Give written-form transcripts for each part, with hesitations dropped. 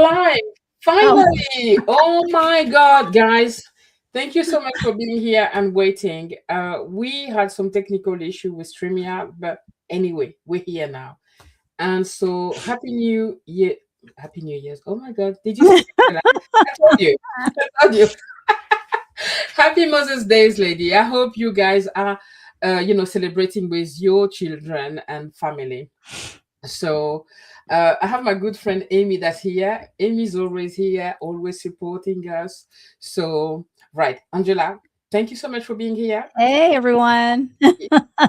live. Oh, Finally. Oh my God, guys. Thank you so much for being here and waiting. We had some technical issue with StreamYard, but anyway, we're here now. And so happy new year. Happy New Year's. Oh my God. Did you see that? I told you. I told you. Happy Mother's Days, lady. I hope you guys are celebrating with your children and family. So I have my good friend Amy that's here. Amy's always here, always supporting us. So, right, Angela, thank you so much for being here. hey everyone.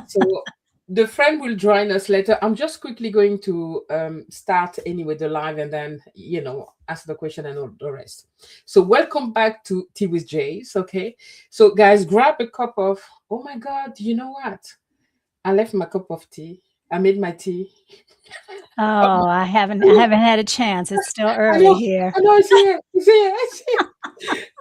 So, the friend will join us later. I'm just quickly going to start anyway the live and then, ask the question and all the rest. So, welcome back to Tea with Jase. Okay. So, guys, grab a cup of, oh my God, you know what? I left my cup of tea. I made my tea. Oh, I haven't had a chance. It's still I early know, here. I know, it's here, it's here, it's here.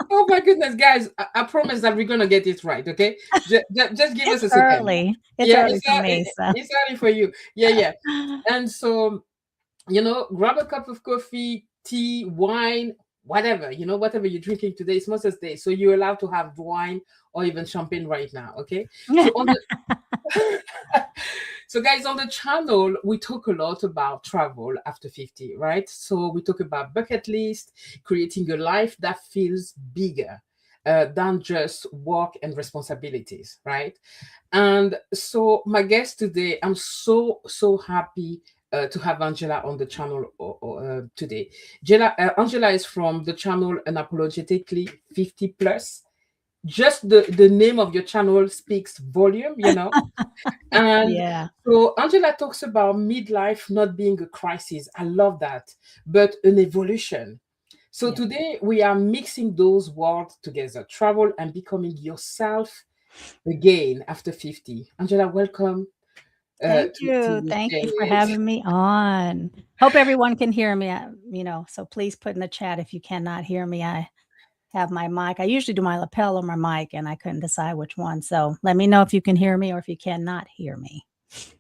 Oh my goodness, guys! I promise that we're gonna get it right. Okay, just give us It's a second. early. It's Yeah, early for me, so it's early for you. Yeah, yeah. And so grab a cup of coffee, tea, wine, whatever whatever you're drinking today. It's Mother's Day, so you're allowed to have wine or even champagne right now. Okay, so on the so, guys, on the channel, we talk a lot about travel after 50, right? So, we talk about bucket list, creating a life that feels bigger than just work and responsibilities, right? And so, my guest today, I'm so happy to have Angela on the channel today. Angela is from the channel Unapologetically 50 plus. Just the name of your channel speaks volume. And yeah. so Angela talks about midlife not being a crisis. I love that, but an evolution. So Yeah. today we are mixing those words together, travel and becoming yourself again after 50. Angela, welcome Thank to you. the Thank you for stage. having me on. Hope everyone can hear me. So please put in the chat if you cannot hear me. I have my mic. I usually do my lapel or my mic, and I couldn't decide which one. So let me know if you can hear me or if you cannot hear me.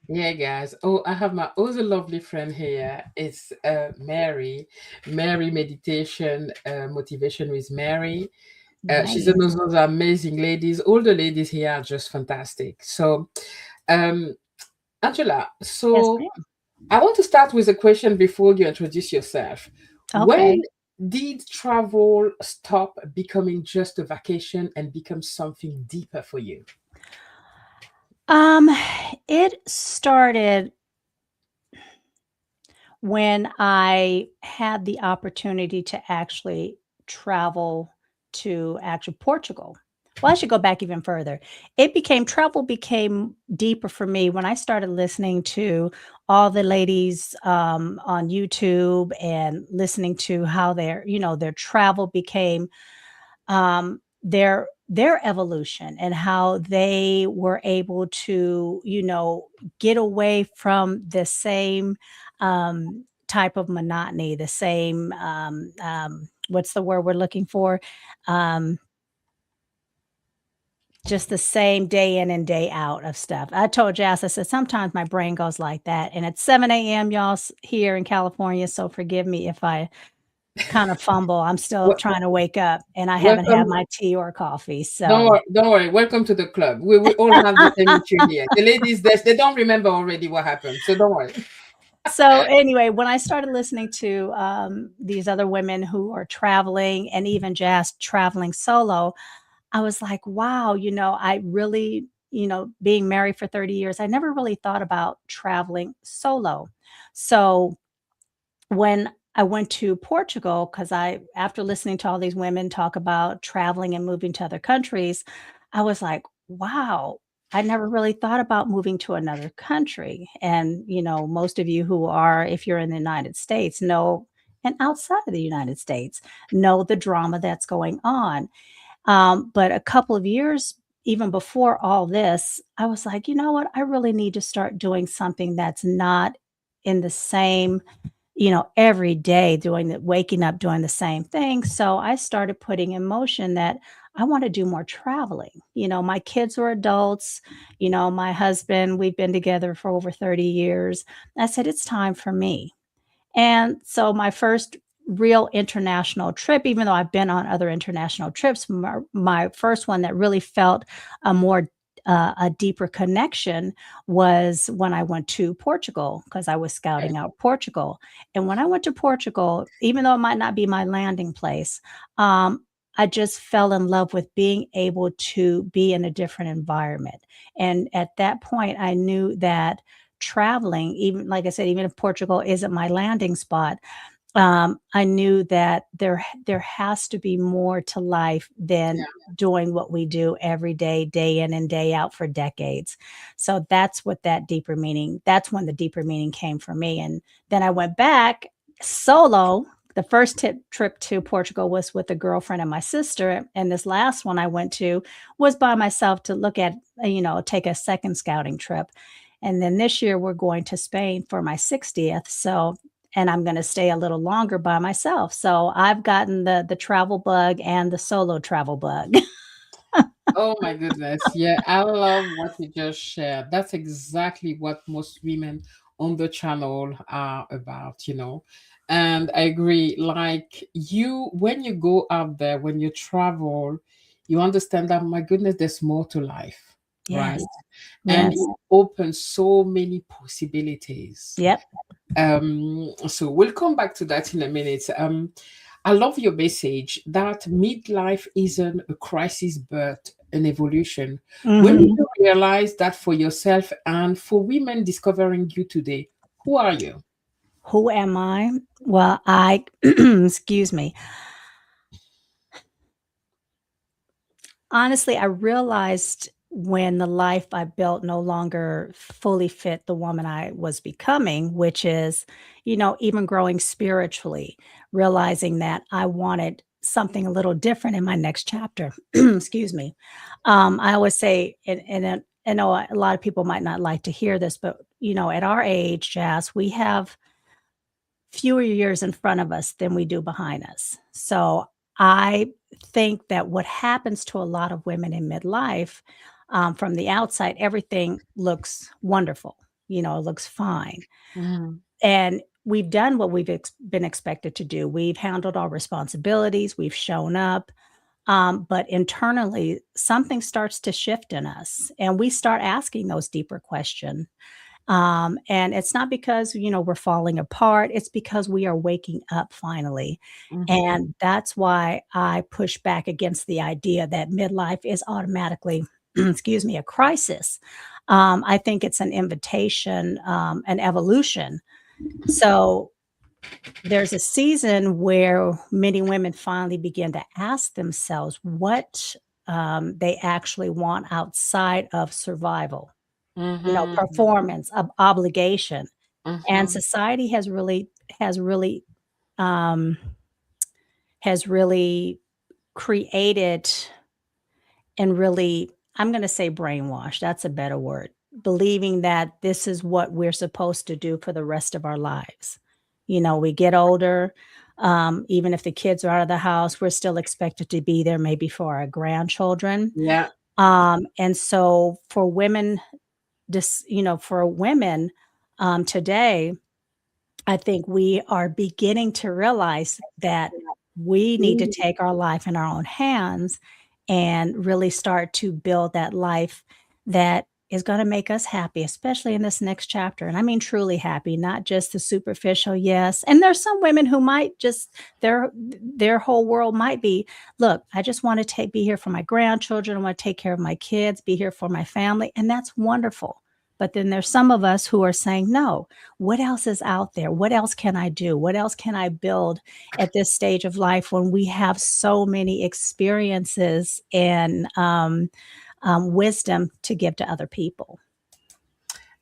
Yeah, guys. Oh, I have my other lovely friend here. It's Mary. Mary Meditation Motivation with Mary. She's one Nice. of those amazing ladies. All the ladies here are just fantastic. So, um, Angela, Yes, so ma'am. I want to start with a question before you introduce yourself. When Okay. did travel stop becoming just a vacation and become something deeper for you? Um, it started when I had the opportunity to actually travel to actually Portugal. Well, I should go back even further. Travel became deeper for me when I started listening to all the ladies on YouTube and listening to how their travel became their evolution and how they were able to, get away from the same type of monotony, the same what's the word we're looking for? Um, just the same day in and day out of stuff. I told Jess, I said, sometimes my brain goes like that. And it's 7 a.m., y'all, here in California. So forgive me if I kind of fumble. I'm still Wel- trying to wake up and I haven't had Welcome. my tea or coffee. So, Don't worry. Welcome to the club. We all have the same issue here. The ladies, they don't remember already what happened. So don't worry. so anyway, when I started listening to these other women who are traveling and even just traveling solo, I was like, wow, I really, being married for 30 years, I never really thought about traveling solo. So when I went to Portugal, because after listening to all these women talk about traveling and moving to other countries, I was like, wow, I never really thought about moving to another country. And, most of you who are, if you're in the United States, know, and outside of the United States, know the drama that's going on. But a couple of years, even before all this, I was like, you know what? I really need to start doing something that's not in the same, every day waking up doing the same thing. So I started putting in motion that I want to do more traveling. My kids are adults, my husband, we've been together for over 30 years. I said, it's time for me. And so my first real international trip, even though I've been on other international trips, my first one that really felt a more a deeper connection was when I went to Portugal because I was Okay. scouting out Portugal. And when I went to Portugal, even though it might not be my landing place, I just fell in love with being able to be in a different environment. And at that point, I knew that traveling, even like I said, even if Portugal isn't my landing spot, I knew that there has to be more to life than Yeah. doing what we do every day, day in and day out for decades. So that's what that deeper meaning. That's when the deeper meaning came for me. And then I went back solo. The first trip to Portugal was with a girlfriend and my sister, and this last one I went to was by myself to look at, take a second scouting trip. And then this year we're going to Spain for my 60th. So and I'm gonna stay a little longer by myself. So I've gotten the travel bug and the solo travel bug. Oh my goodness. Yeah, I love what you just shared. That's exactly what most women on the channel are about, you know. And I agree. Like you, when you go out there, when you travel, you understand that, my goodness, there's more to life, right? Yes, And yes. it opens so many possibilities. Yep. So we'll come back to that in a minute. I love your message that midlife isn't a crisis but an evolution. When did Mhm. you realize that for yourself and for women discovering you today? Who are you? Who am I? Well, I excuse me. Honestly, I realized when the life I built no longer fully fit the woman I was becoming, which is, even growing spiritually, realizing that I wanted something a little different in my next chapter. Excuse me. I always say, and I know a lot of people might not like to hear this, but at our age, Jazz, we have fewer years in front of us than we do behind us. So I think that what happens to a lot of women in midlife, from the outside, everything looks wonderful. It looks fine. Mhm. And we've done what we've been expected to do. We've handled our responsibilities, we've shown up. But internally, something starts to shift in us, and we start asking those deeper questions. And it's not because, we're falling apart, it's because we are waking up finally. Mhm. And that's why I push back against the idea that midlife is automatically, excuse me, a crisis. I think it's an invitation, an evolution. So there's a season where many women finally begin to ask themselves what they actually want outside of survival, Mhm. performance, obligation. And Mhm. society has really, um, has really created and really, I'm gonna say brainwash, that's a better word, believing that this is what we're supposed to do for the rest of our lives. We get older, even if the kids are out of the house, we're still expected to be there maybe for our grandchildren. Yeah. And so for women, for women, today, I think we are beginning to realize that we need to take our life in our own hands and really start to build that life that is going to make us happy, especially in this next chapter. And I mean, truly happy, not just the superficial. Yes. And there's some women who might just, their whole world might be, look, I just want to be here for my grandchildren. I want to take care of my kids, be here for my family. And that's wonderful. But then there's some of us who are saying, no, what else is out there? What else can I do? What else can I build at this stage of life when we have so many experiences and wisdom to give to other people?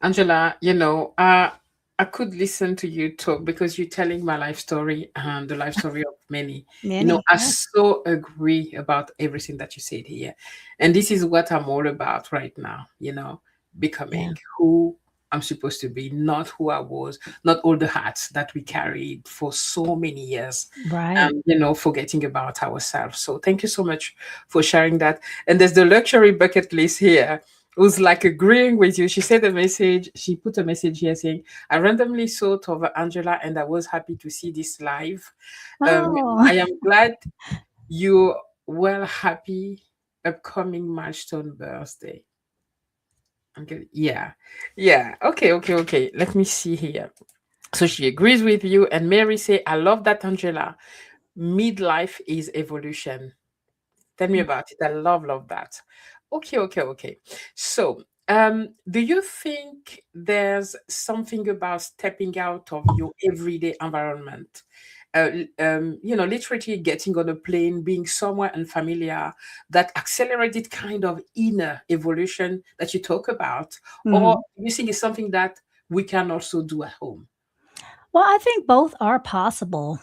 Angela, I could listen to you talk because you're telling my life story and the life story of many. Many, I yeah, so agree about everything that you said here. And this is what I'm all about right now, yeah, becoming who I'm supposed to be, not who I was, not all the hats that we carried for so many years, right. forgetting about ourselves. So thank you so much for sharing that. And there's the luxury bucket list here. who's like agreeing with you. She said a message, she put a message here saying, I randomly thought of Angela and I was happy to see this live. Um, Oh, I am glad you well happy upcoming milestone birthday. I'm good. Yeah. Yeah. Okay, okay, okay. Let me see here. So she agrees with you. And Mary say, I love that, Angela. Midlife is evolution. Tell me about it. I love that. Okay, okay, okay. So, do you think there's something about stepping out of your everyday environment? Literally getting on a plane, being somewhere unfamiliar, that accelerated kind of inner evolution that you talk about, or mhm. do you think it's something that we can also do at home? Well, I think both are possible.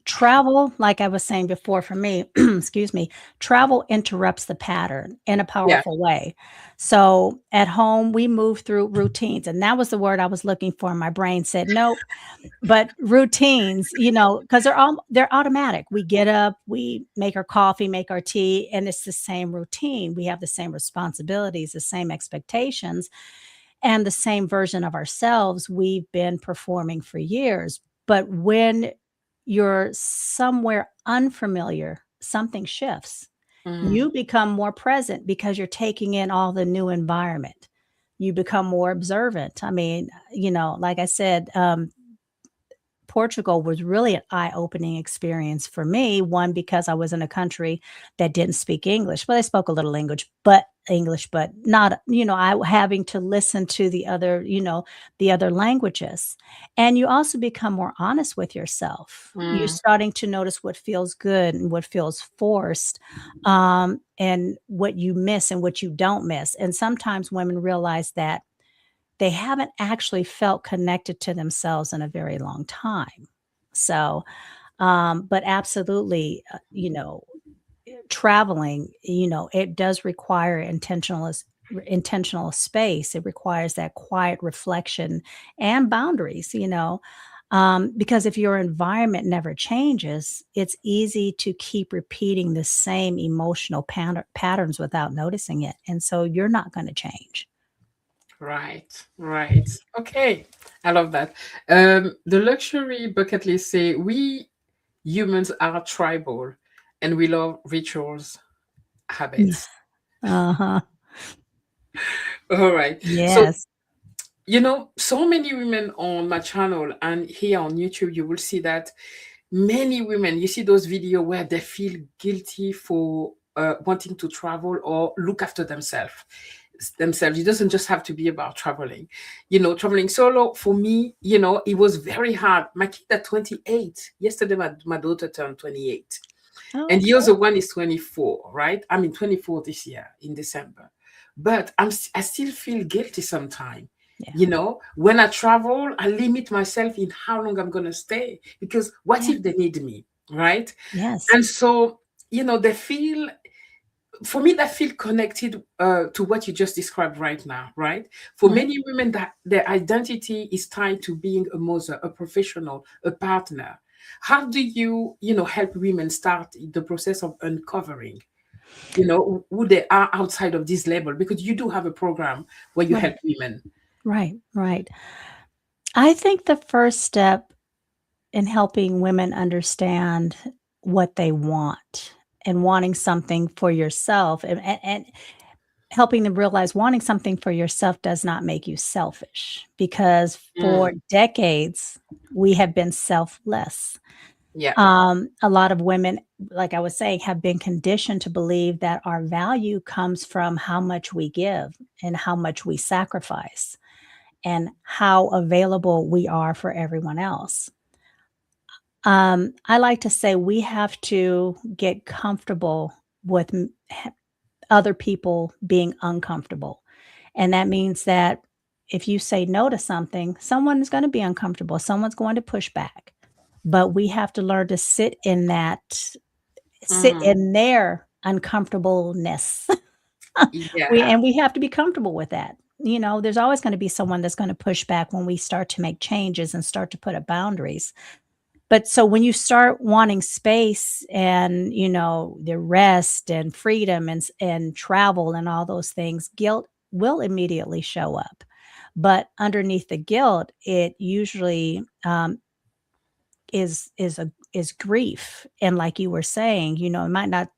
Travel, like I was saying before, for me, excuse me, travel interrupts the pattern in a Yeah. powerful way. So at home, we move through routines, and that was the word I was looking for. My brain said nope, but routines, because they're automatic. We get up, we make our coffee, make our tea, and it's the same routine. We have the same responsibilities, the same expectations, and the same version of ourselves we've been performing for years. But when you're somewhere unfamiliar, something shifts. Mm, You become more present because you're taking in all the new environment. You become more observant. I mean, like I said, Portugal was really an eye-opening experience for me. One, because I was in a country that didn't speak English. Well, they spoke a little English, but not, I having to listen to the other languages. And you also become more honest with yourself. You're mm, starting to notice what feels good and what feels forced, and what you miss and what you don't miss. And sometimes women realize that they haven't actually felt connected to themselves in a very long time. So, but absolutely, traveling, it does require intentional space. It requires that quiet reflection and boundaries, because if your environment never changes, it's easy to keep repeating the same emotional patterns without noticing it. And so you're not going to change. right, right. Okay, I love that. The luxury bucket list say we humans are tribal and we love rituals, Yeah. habits. Uh-huh. All right. So, Yes. so many women on my channel and here on YouTube, you will see that many women, you see those videos where they feel guilty for wanting to travel or look after themselves. It doesn't just have to be about traveling. Traveling solo for me, it was very hard. My kid at 28, yesterday my daughter turned 28. Oh, And the okay. other one is 24, right? I mean 24 this year in December. But I still feel guilty sometimes. Yeah. When I travel, I limit myself in how long I'm gonna stay because what Yeah. if they need me, right? Yes. And so, they feel for me that feel connected to what you just described right now, right? For Right. many women, that their identity is tied to being a mother, a professional, a partner. How do you help women start the process of uncovering, who they are outside of this label? Because you do have a program where you Right. help women. Right. Right. I think the first step in helping women understand what they want and wanting something for yourself, and helping them realize wanting something for yourself does not make you selfish, because for Mm, decades we have been selfless. yeah. A lot of women, like I was saying, have been conditioned to believe that our value comes from how much we give and how much we sacrifice and how available we are for everyone else. I like to say we have to get comfortable with other people being uncomfortable. And that means that if you say no to something, someone is going to be uncomfortable, someone's going to push back. But we have to learn to sit Mm, in their uncomfortableness. yeah. We have to be comfortable with that. There's always gonna be someone that's gonna push back when we start to make changes and start to put up boundaries. But so when you start wanting space and, the rest and freedom and travel and all those things, guilt will immediately show up. But underneath the guilt, it usually, is grief. And like you were saying, it might not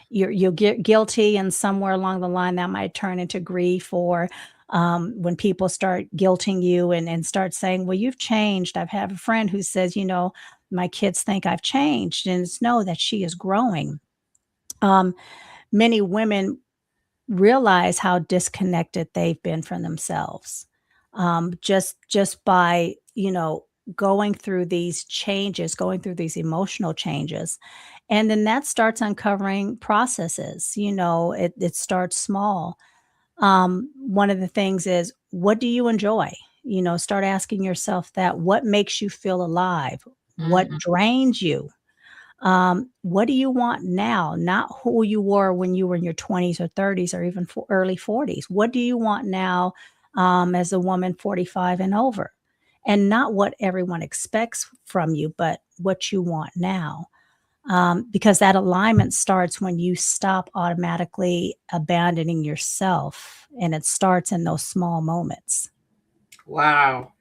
you'll get guilty, and somewhere along the line that might turn into grief, or when people start guilting you and start saying, well, you've changed. I've had a friend who says, my kids think I've changed, and it's no, that she is growing. um, Many women realize how disconnected they've been from themselves, just by going through these changes, going through these emotional changes. And then that starts uncovering processes. It starts small. One of the things is, what do you enjoy? Start asking yourself that. What makes you feel alive? What Mhm. drains you? What do you want now? Not who you were when you were in your 20s or 30s, or even early 40s. What do you want now, as a woman 45 and over? And not what everyone expects from you, but what you want now. Because that alignment starts when you stop automatically abandoning yourself, and it starts in those small moments. Wow.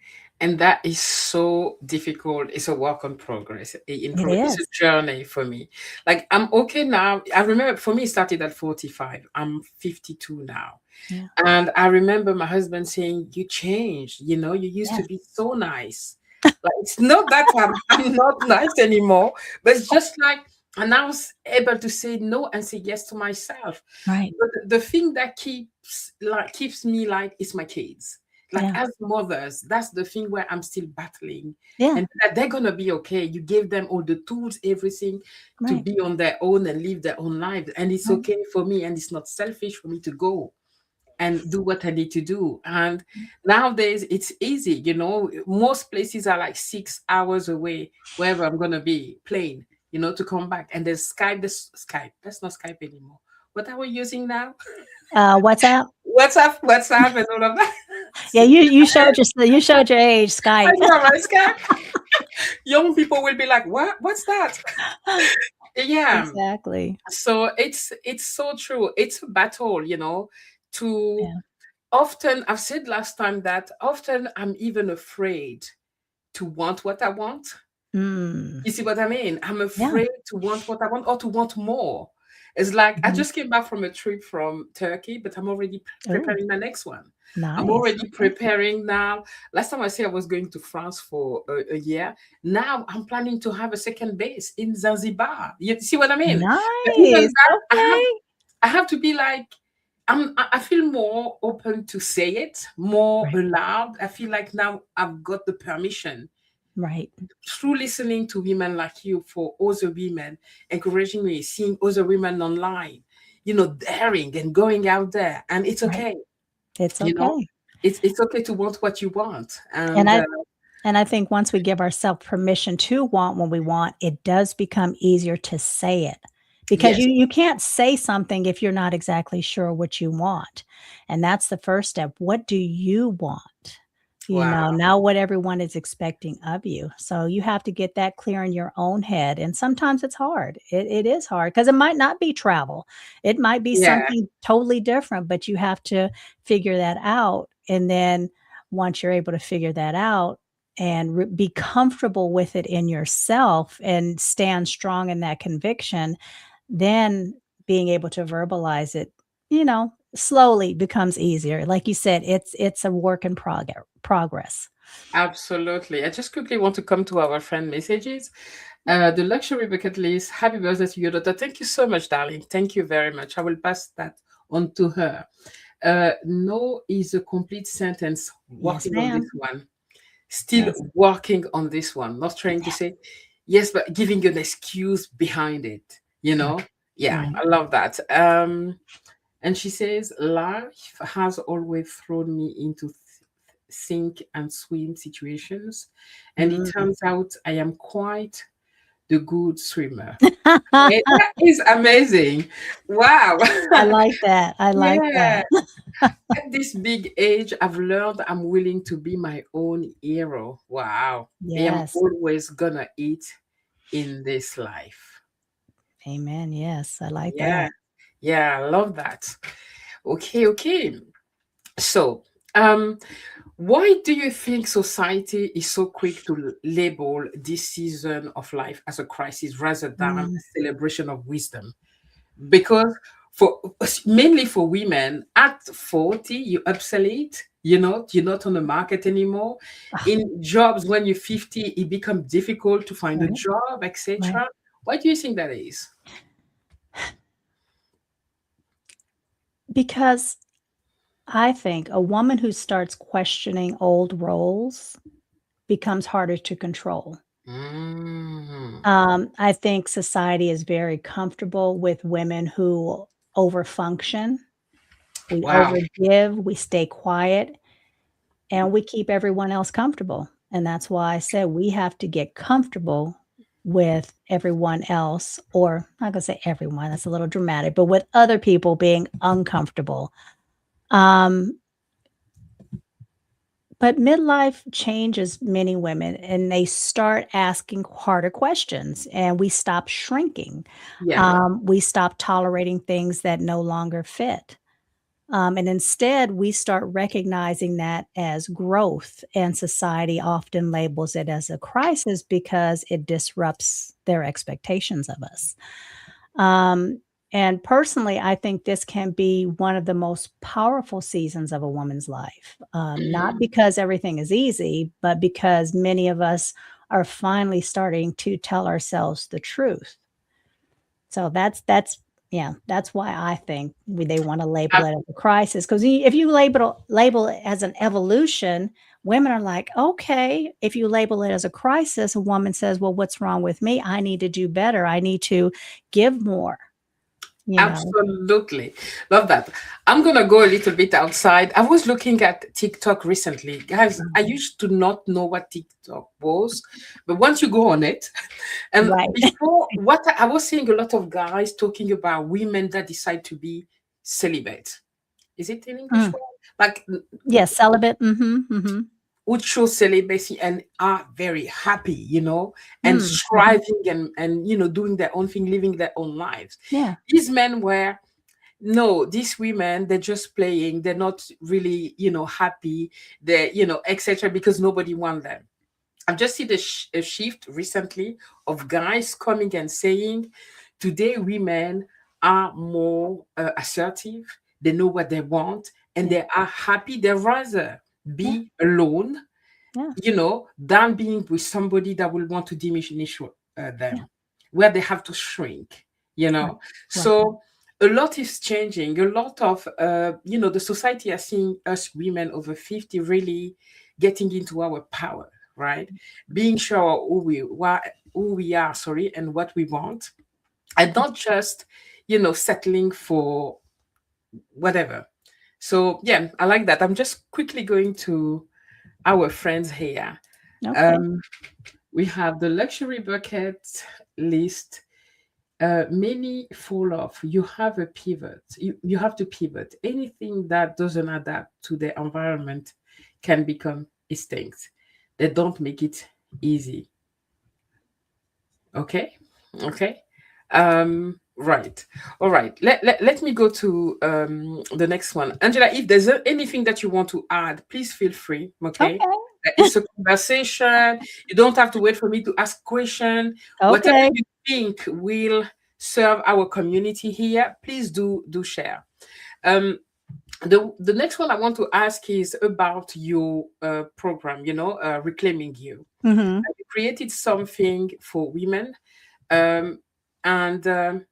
And that is so difficult. It's a work on progress, in It progress. It's a is. journey for me. Like, I'm okay now. I remember for me, it started at 45. I'm 52 now. Yeah. And I remember my husband saying, you changed, you used to Yes. be so nice. Like, it's not that I'm not nice anymore, but it's just like, and I was able to say no and say yes to myself. Right. But the thing that keeps me, like, is my kids. Like, Yeah. as mothers, that's the thing where I'm still battling. Yeah. And that they're gonna be okay. You gave them all the tools, everything, to Right. be on their own and live their own lives. And it's Right. okay for me, and it's not selfish for me to go and do what I need to do. And nowadays it's easy, most places are like 6 hours away, wherever I'm gonna be, plane, to come back. And there's Skype, that's not Skype anymore. What are we using now? WhatsApp. WhatsApp and all of that. Yeah, you showed your age, I Skype. know, right, Skype. Young people will be like, what's that? Yeah. Exactly. So it's so true. It's a battle, to Yeah. often, I've said last time that often I'm even afraid to want what I want. Mm. You see what I mean? I'm Yeah. afraid to want what I want, or to want more. It's like I Mhm. just came back from a trip from Turkey, but I'm already Ooh, preparing my next one. I'm nice. already Okay. preparing now. Last time I said I was going to France for a year. Now I'm planning to have a second base in Zanzibar. You see what I mean? But even Nice. that, Okay. I have to be like, I feel more open to say it, more Right. allowed. I feel like now I've got the permission Right. through listening to women like you, for other women, encouraging me, seeing other women online, daring and going out there. And it's Right. okay, It's you know, okay. it's okay to want what you want. And And I think once we give ourselves permission to want what we want, it does become easier to say it, because yes, you can't say something if you're not exactly sure what you want. And that's the first step. What do you want? wow, Now what everyone is expecting of you. So you have to get that clear in your own head. And sometimes it's hard. It is hard, because it might not be travel. It might be yeah, something totally different, but you have to figure that out. And then once you're able to figure that out, and be comfortable with it in yourself and stand strong in that conviction, then being able to verbalize it, slowly becomes easier. Like you said, it's a work in progress. absolutely. I just quickly want to come to our friend messages. The luxury bucket list. Happy birthday to your daughter. Thank you so much, darling. Thank you very much. I will pass that on to her. No is a complete sentence. Yes, Working on this ma'am. one. Still Yes. working on this one. Not trying to say yes, but giving an excuse behind it. Right. Yeah, Right. I love that. And she says, life has always thrown me into sink and swim situations. And it Mm, turns out I am quite the good swimmer. Okay, that is amazing. Wow. I like that. I like Yeah. that. At this big age, I've learned I'm willing to be my own hero. Wow. I am Yes. always gonna eat in this life. Amen. Yes, I like Yeah. that. Yeah, I love that. Okay, okay. So, um, why do you think society is so quick to label this season of life as a crisis rather than a Mm. celebration of wisdom? Because for mainly for women at 40 you obsolete, you're not on the market anymore. Ah, In jobs when you're 50 it becomes difficult to find a right, job, right. etc. Why do you think that is? Because I think a woman who starts questioning old roles becomes harder to control. Mm, I think society is very comfortable with women who overfunction. We wow. overgive, we stay quiet, and we keep everyone else comfortable. And that's why I said we have to get comfortable with everyone else, or I'm not gonna say everyone, that's a little dramatic, but with other people being uncomfortable. Um, but midlife changes many women and they start asking harder questions and we stop shrinking. Yeah. We stop tolerating things that no longer fit. And instead, we start recognizing that as growth, and society often labels it as a crisis because it disrupts their expectations of us. Um, and personally, I think this can be one of the most powerful seasons of a woman's life, not Mm, because everything is easy, but because many of us are finally starting to tell ourselves the truth. So that's yeah, that's why I think they wanna label ab- it as a crisis, 'cause if you label it as an evolution, women are like, "Okay." If you label it as a crisis, a woman says, "Well, what's wrong with me? I need to do better. I need to give more," you know? Absolutely. Love that. I'm going to go a little bit outside. I was looking at TikTok recently. Guys, I Mhm. used to not know what TikTok was, but once you go on it, and Right. before, what I was seeing a lot of guys talking about women that decide to be celibate. Is it in English Mm. word? Like Yes, celibate. Mhm, mhm. would show celibacy and are very happy, and Mm, mhm. striving and doing their own thing, living their own lives. Yeah, These men were no, these women, they're just playing, they're not really, happy, they're, etc., because nobody wants them. I've just seen a shift recently of guys coming and saying, today women are more assertive, they know what they want, and yeah, they are happy. They rather yeah, be alone, yeah, than being with somebody that will want to diminish yeah. them, where they have to shrink, Right, right. So a lot is changing. A lot of, the society are seeing us women over 50 really getting into our power, right? Being sure who we are, sorry, and what we want, and not just, settling for whatever. So yeah, I like that. I'm just quickly going to our friends here. Okay. Um, we have the luxury bucket list. Many fall off. You have a pivot. You have to pivot. Anything that doesn't adapt to the environment can become extinct. They don't make it easy. Okay. Okay. Right. All right. Let me go to the next one. Angela, if there's anything that you want to add, please feel free. Okay. Okay. It's a conversation. You don't have to wait for me to ask question. Whatever Okay. you think will serve our community here, please do share. Um, the next one I want to ask is about your program, Reclaiming You. Mhm. You created something for women, um, and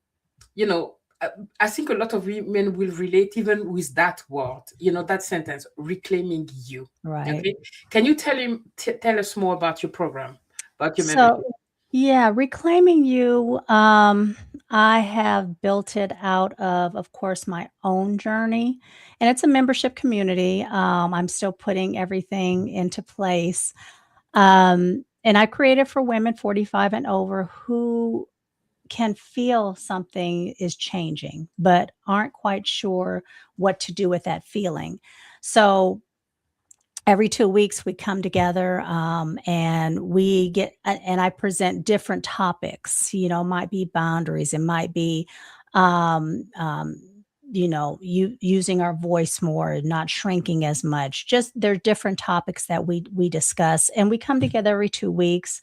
you know uh, I think a lot of women will relate even with that word, that sentence, reclaiming you. Right. Okay, can you tell us more about your program, about your membership? So, yeah, Reclaiming You, I have built it out of course, my own journey, and it's a membership community. I'm still putting everything into place. and I created for women 45 and over who can feel something is changing, but aren't quite sure what to do with that feeling. So every 2 weeks we come together, and we get and I present different topics, might be boundaries, it might be, um, um, using our voice more, not shrinking as much. Just there are different topics that we discuss, and we come together every 2 weeks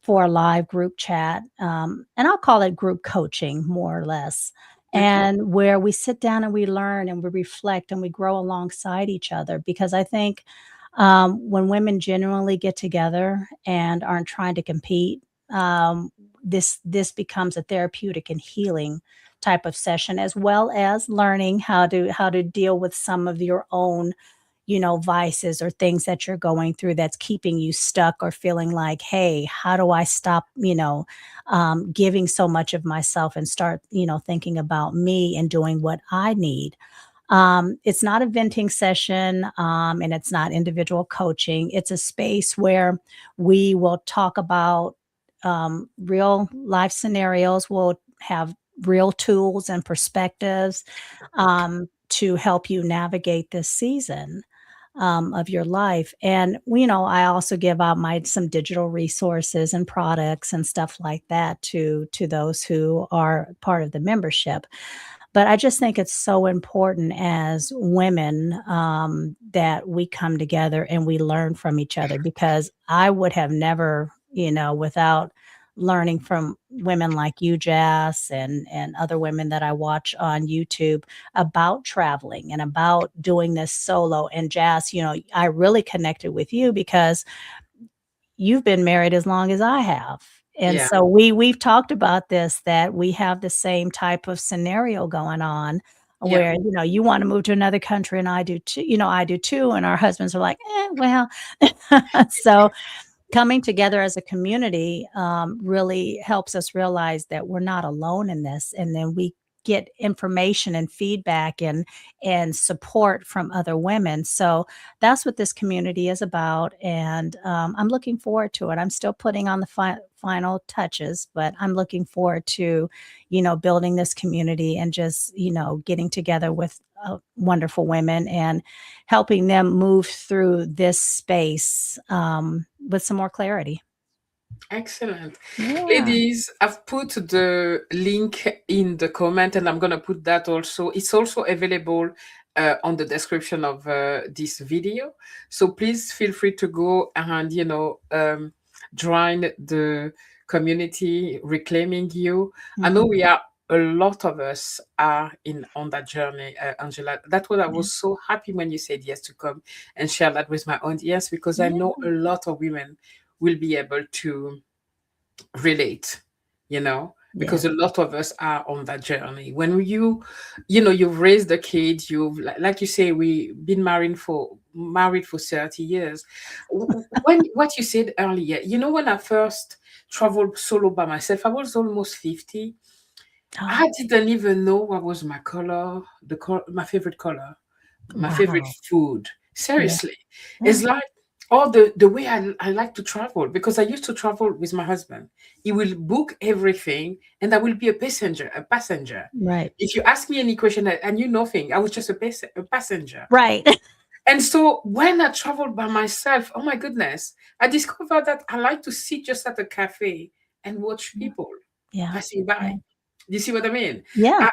for a live group chat, and I'll call it group coaching more or less, Okay. and where we sit down and we learn and we reflect and we grow alongside each other. Because I think when women genuinely get together and aren't trying to compete, this becomes a therapeutic and healing type of session, as well as learning how to deal with some of your own vices or things that you're going through that's keeping you stuck or feeling like, hey, how do I stop, giving so much of myself and start, thinking about me and doing what I need. It's not a venting session, and it's not individual coaching. It's a space where we will talk about real life scenarios. We'll have real tools and perspectives to help you navigate this season of your life. And I also give out my some digital resources and products and stuff like that to those who are part of the membership. But I just think it's so important as women, that we come together and we learn from each other, because I would have never, without learning from women like you, Jazz, and other women that I watch on YouTube about traveling and about doing this solo. And Jazz, I really connected with you because you've been married as long as I have. And Yeah. so we've talked about this, that we have the same type of scenario going on Yeah. where, you wanna move to another country and I do too, and our husbands are like, well. So coming together as a community, really helps us realize that we're not alone in this, and then we get information and feedback and support from other women. So that's what this community is about, and I'm looking forward to it. I'm still putting on the final touches, but I'm looking forward to building this community and just getting together with wonderful women and helping them move through this space with some more clarity. Excellent. Yeah. Ladies, I've put the link in the comment and I'm going to put that also. It's also available on the description of this video. So please feel free to go and, join the community reclaiming you. I know Mhm. we are a lot of us are in on that journey, Angela. That's what I Yeah. was so happy when you said yes to come and share that with my audience, because I Yeah. know a lot of women will be able to relate, Yeah. because a lot of us are on that journey. When you've raised a kid, you've like you say, we been married for 30 years. When what you said earlier, when I first traveled solo by myself, I was almost 50. Oh, I didn't even know what was my color, my favorite color, my favorite wow. food. Yeah. Seriously. Yeah. It's like all the way I like to travel, because I used to travel with my husband. He will book everything and I will be a passenger. Right. If you ask me any question, I knew nothing. I was just a passenger. Right. And so when I traveled by myself, oh my goodness, I discovered that I like to sit just at a cafe and watch Yeah. people Yeah. passing Yeah. by. Do you see what I mean? Yeah.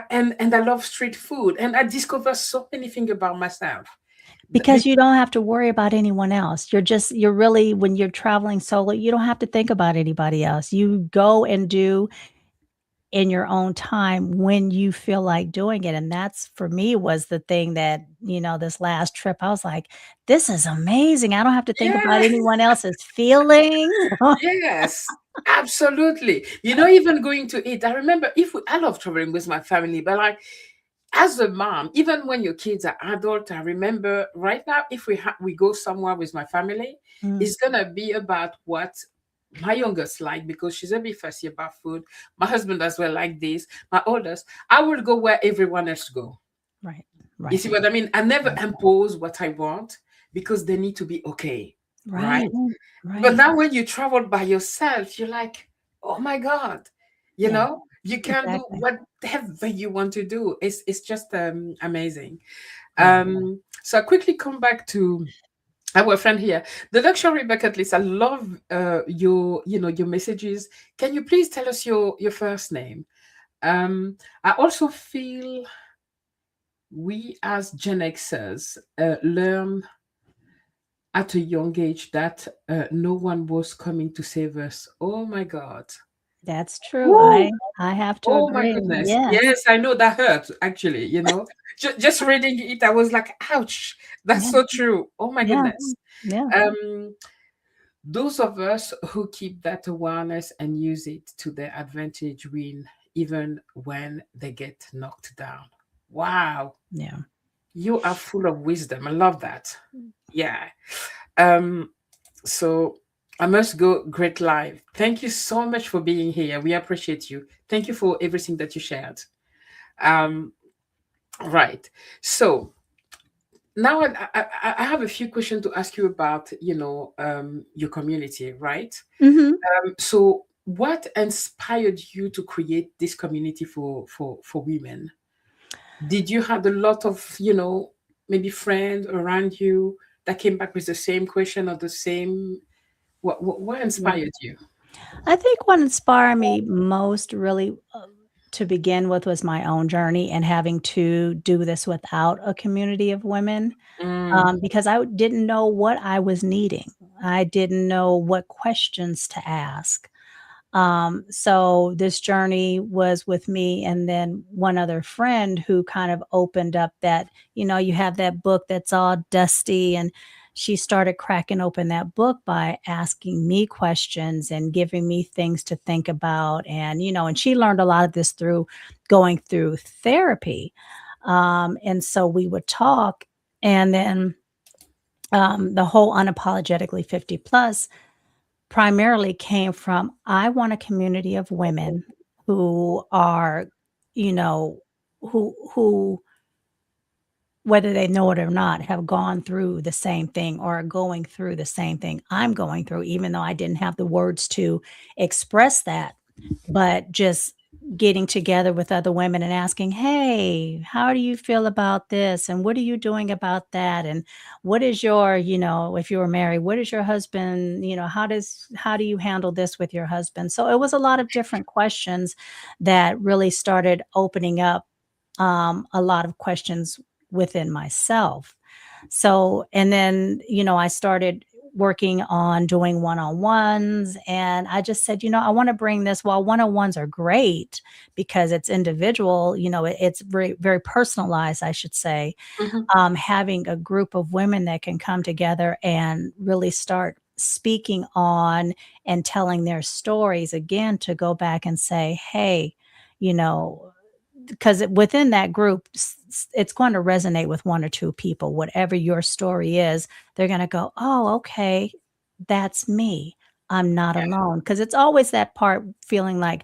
And I love street food, and I discover so many things about myself. Because you don't have to worry about anyone else. You're really, when you're traveling solo, you don't have to think about anybody else. You go and do in your own time when you feel like doing it, and that's, for me, was the thing that, this last trip, I was like, "This is amazing. I don't have to think about Yeah, anyone else's feelings." yes, absolutely. Even going to eat. I remember, I love traveling with my family, but like as a mom, even when your kids are adult, I remember right now, if we go somewhere with my family, Mm, it's gonna be about what my youngest like, because she's a bit fussy about food. My husband as well like this. My oldest, I will go where everyone else go. right, You right, see what I mean? I never right. impose what I want, because they need to be okay. Right. right? But Right. now when you travel by yourself, you're like, oh my God, Yeah, you can do exactly. whatever you want to do. It's just amazing. Yeah. So I quickly come back to our friend here. The luxury bucket list. I love your, your messages. Can you please tell us your first name? I also feel we as Gen Xers learn at a young age that no one was coming to save us. Oh my God. That's true. Woo! I have to Oh my agree. goodness. Yes. Yes, I know that hurt actually, Just reading it, I was like, ouch, that's Yeah. so true. Oh my Yeah. goodness. Yeah. Um, those of us who keep that awareness and use it to their advantage win even when they get knocked down. Wow. Yeah. You are full of wisdom. I love that. Yeah. Um, so I must go. Great live. Thank you so much for being here. We appreciate you. Thank you for everything that you shared. Um, right. So now I have a few questions to ask you about, your community, right? Mhm. So what inspired you to create this community for women? Did you have a lot of, maybe friends around you that came back with the same question or the same, what Yeah. inspired you? I think what inspired me most really, to begin with was my own journey and having to do this without a community of women, Mm, because I didn't know what I was needing. I didn't know what questions to ask. So this journey was with me and then one other friend who kind of opened up that, you have that book that's all dusty, and she started cracking open that book by asking me questions and giving me things to think about. And, and she learned a lot of this through going through therapy. And so we would talk, and then the whole unapologetically 50 plus primarily came from, I want a community of women who are, you know, who whether they know it or not, have gone through the same thing or are going through the same thing I'm going through, even though I didn't have the words to express that. But just getting together with other women and asking, "Hey, how do you feel about this? And what are you doing about that? And what is your, if you were married, what is your husband, how do you handle this with your husband?" So it was a lot of different questions that really started opening up a lot of questions within myself. So, and then, I started working on doing one-on-ones, and I just said, I want to bring this. While one-on-ones are great because it's individual, it's very, very personalized, I should say. mhm. Having a group of women that can come together and really start speaking on and telling their stories again, to go back and say, hey, you know, because within that group, it's going to resonate with one or two people. Whatever your story is, they're going to go, "Oh, okay, that's me. I'm not Yeah, alone." Because it's always that part feeling like,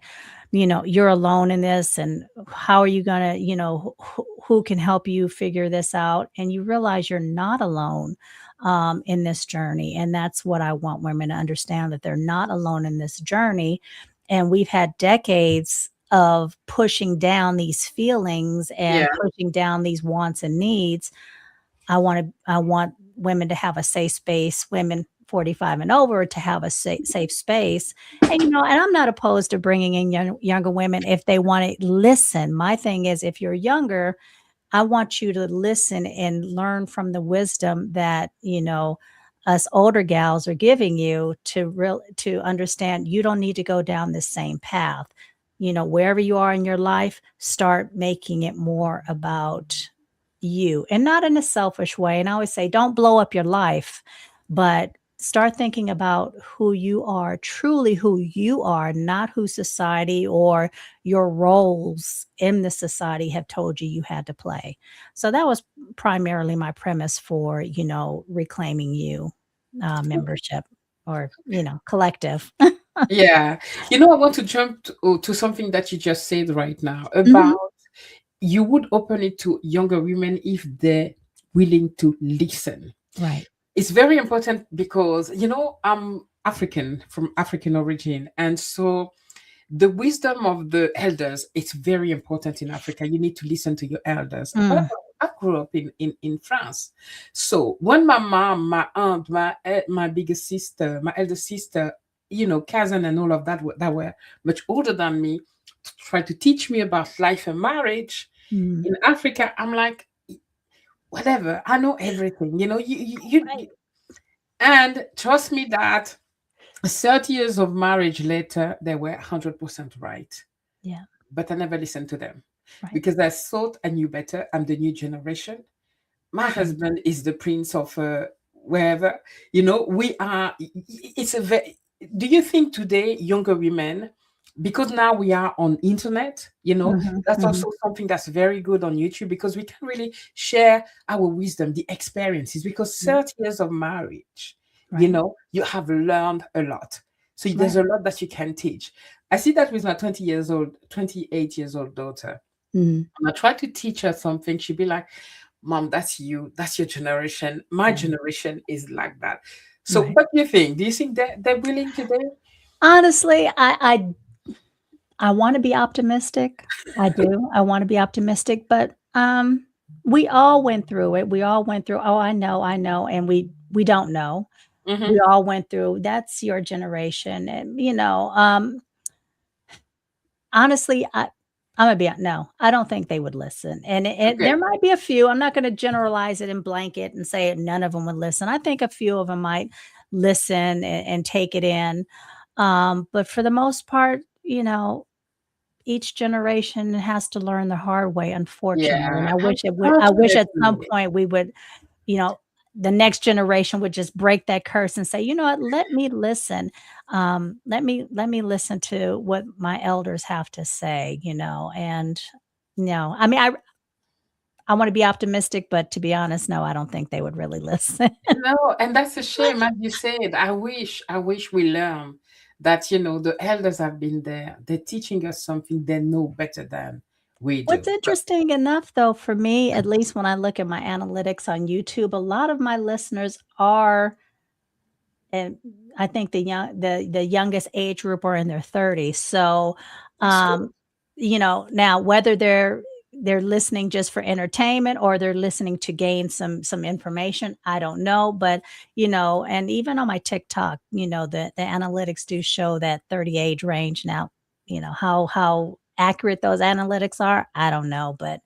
you're alone in this, and how are you going to, who can help you figure this out? And you realize you're not alone in this journey. And that's what I want women to understand, that they're not alone in this journey. And we've had decades of pushing down these feelings yeah, and pushing down these wants and needs. I want women to have a safe space, women 45 and over to have a safe space. And, and I'm not opposed to bringing in younger women if they want to listen. My thing is, if you're younger, I want you to listen and learn from the wisdom that, us older gals are giving you, to understand you don't need to go down the same path. Wherever you are in your life, start making it more about you, and not in a selfish way. And I always say, don't blow up your life, but start thinking about who you are, truly who you are, not who society or your roles in the society have told you had to play. So that was primarily my premise for, reclaiming you membership, or, collective. yeah. I want to jump to something that you just said right now Mhm. about you would open it to younger women if they're willing to listen. Right. it's very important because I'm African, from African origin, and so the wisdom of the elders, it's very important in Africa. You need to listen to your elders. But Mm, I grew up in France. So when my mom, my aunt, my biggest sister, my elder sister, cousin and all of that, that were much older than me, tried to teach me about life and marriage mm, in Africa, I'm like, whatever, I know everything. right. And trust me that 30 years of marriage later, they were 100% right. Yeah, But I never listened to them right. because I thought I knew better. I'm the new generation. My Right. husband is the prince of wherever. We are, it's a very, do you think today younger women, because now we are on internet, Mhm, that's mhm. also something that's very good on YouTube because we can really share our wisdom, the experiences, because Right, 30 years of marriage, right, you have learned a lot. So there's right. a lot that you can teach. I see that with my 20 years old, 28 years old daughter. Mm, And I try to teach her something. She'd be like, Mom, that's you. That's your generation. My yeah, generation is like that. So right. what do you think? Do you think they're willing today? Honestly, I wanna be optimistic. I do. I wanna be optimistic, but, we all went through it. We all went through, "Oh, I know," and we don't know. Hmm. We all went through, "That's your generation," and, honestly, Imma be no, I don't think they would listen, and there Okay. might be a few, I'm not gonna generalize it and blanket and say none of them would listen. I think a few of them might listen and take it in, but for the most part, each generation has to learn the hard way, unfortunately, and Yeah. I wish at some Unfortunately. point we would, you know, the next generation would just break that curse and say, "You know what? Let me listen. Let me listen to what my elders have to say," and no, I mean, I wanna be optimistic, but to be honest, no, I don't think they would really listen. No, and that's a shame, as you said. I wish we learn that, the elders have been there. They're teaching us something they know better than we What's do. But interesting enough, though, for me, at least when I look at my analytics on YouTube, a lot of my listeners are, and I think the youngest age group are in their 30s. So, that's good. um, now whether they're listening just for entertainment or they're listening to gain some information, I don't know. But and even on my TikTok, the analytics do show that 30 age range. Now, how accurate those analytics are, I don't know. But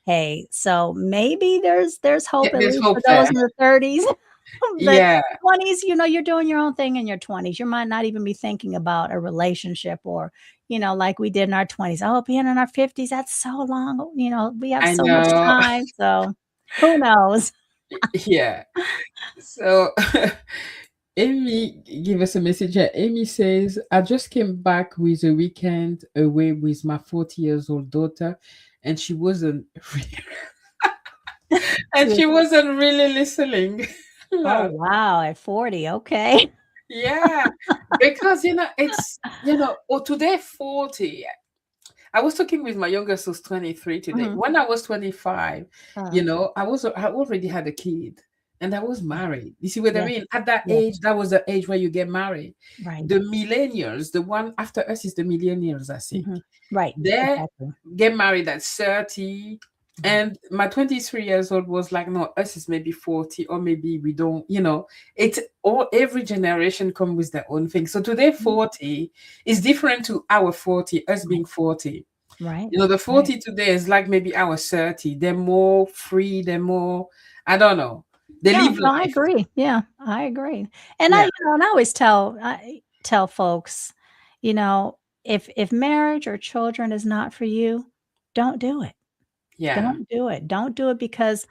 hey, so maybe there's Yeah, hope at there's least for hope those there. in the 30s. But Yeah, 20s, you're doing your own thing in your 20s. You might not even be thinking about a relationship or, like we did in our 20s. Oh, being in our 50s, that's so long. We have I so much know. time. So who knows? Yeah. So Amy give us a message here. Amy says, I just came back with a weekend away with my 40 years old daughter, and she wasn't and Yes. she wasn't really listening. Oh, Lol. wow. At 40. Okay. Yeah, because it's today 40. I was talking with my youngest who's 23 today. Mhm. When I was 25, Uh, I already had a kid and I was yeah. married. You see what I Yeah. mean? At that Yeah. age, that was the age where you get married. Right. The millennials, the one after us is the millennials, I think. Mhm. Right. They Exactly. get married at 30. Right. And my 23 years old was like, no, us is maybe 40, or maybe we don't. It's all every generation come with their own thing. So today Mm, 40 is different to our 40, us right. being 40. Right. The Right. 40 today is like maybe our 30. They're more free, they're more, I don't know. They Yeah, live no, I life. agree. Yeah, I agree. And Yeah, and I always tell folks, you know, if marriage or children is not for you, don't do it. yeah, Don't do it. Don't do it because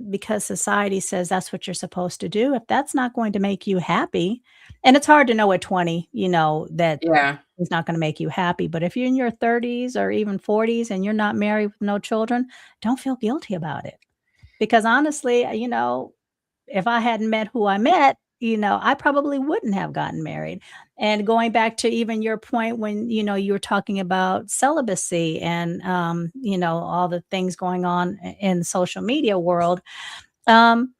because society says that's what you're supposed to do. If that's not going to make you happy, and it's hard to know at 20, that yeah, is not going to make you happy, but if you're in your 30s or even 40s and you're not married with no children, don't feel guilty about it. Because honestly, if I hadn't met who I met, I probably wouldn't have gotten married. And going back to even your point when, you were talking about celibacy and, all the things going on in the social media world, um,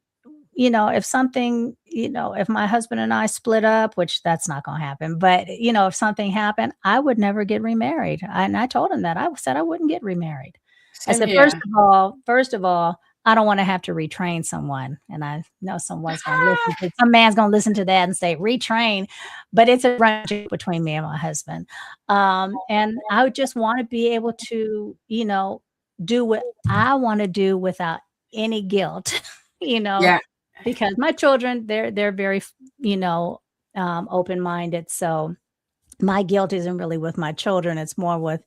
if something, if my husband and I split up, which that's not going to happen, but if something happened, I would never get remarried. And I told him that. I said I wouldn't get remarried. I Same said, here. first of all, I don't want to have to retrain someone. And I know some man's going to listen to that and say retrain, but it's a run between me and my husband. And I would just want to be able to, do what I want to do without any guilt, you know, Yeah. because my children, they're very, you know, open-minded. So my guilt isn't really with my children. It's more with,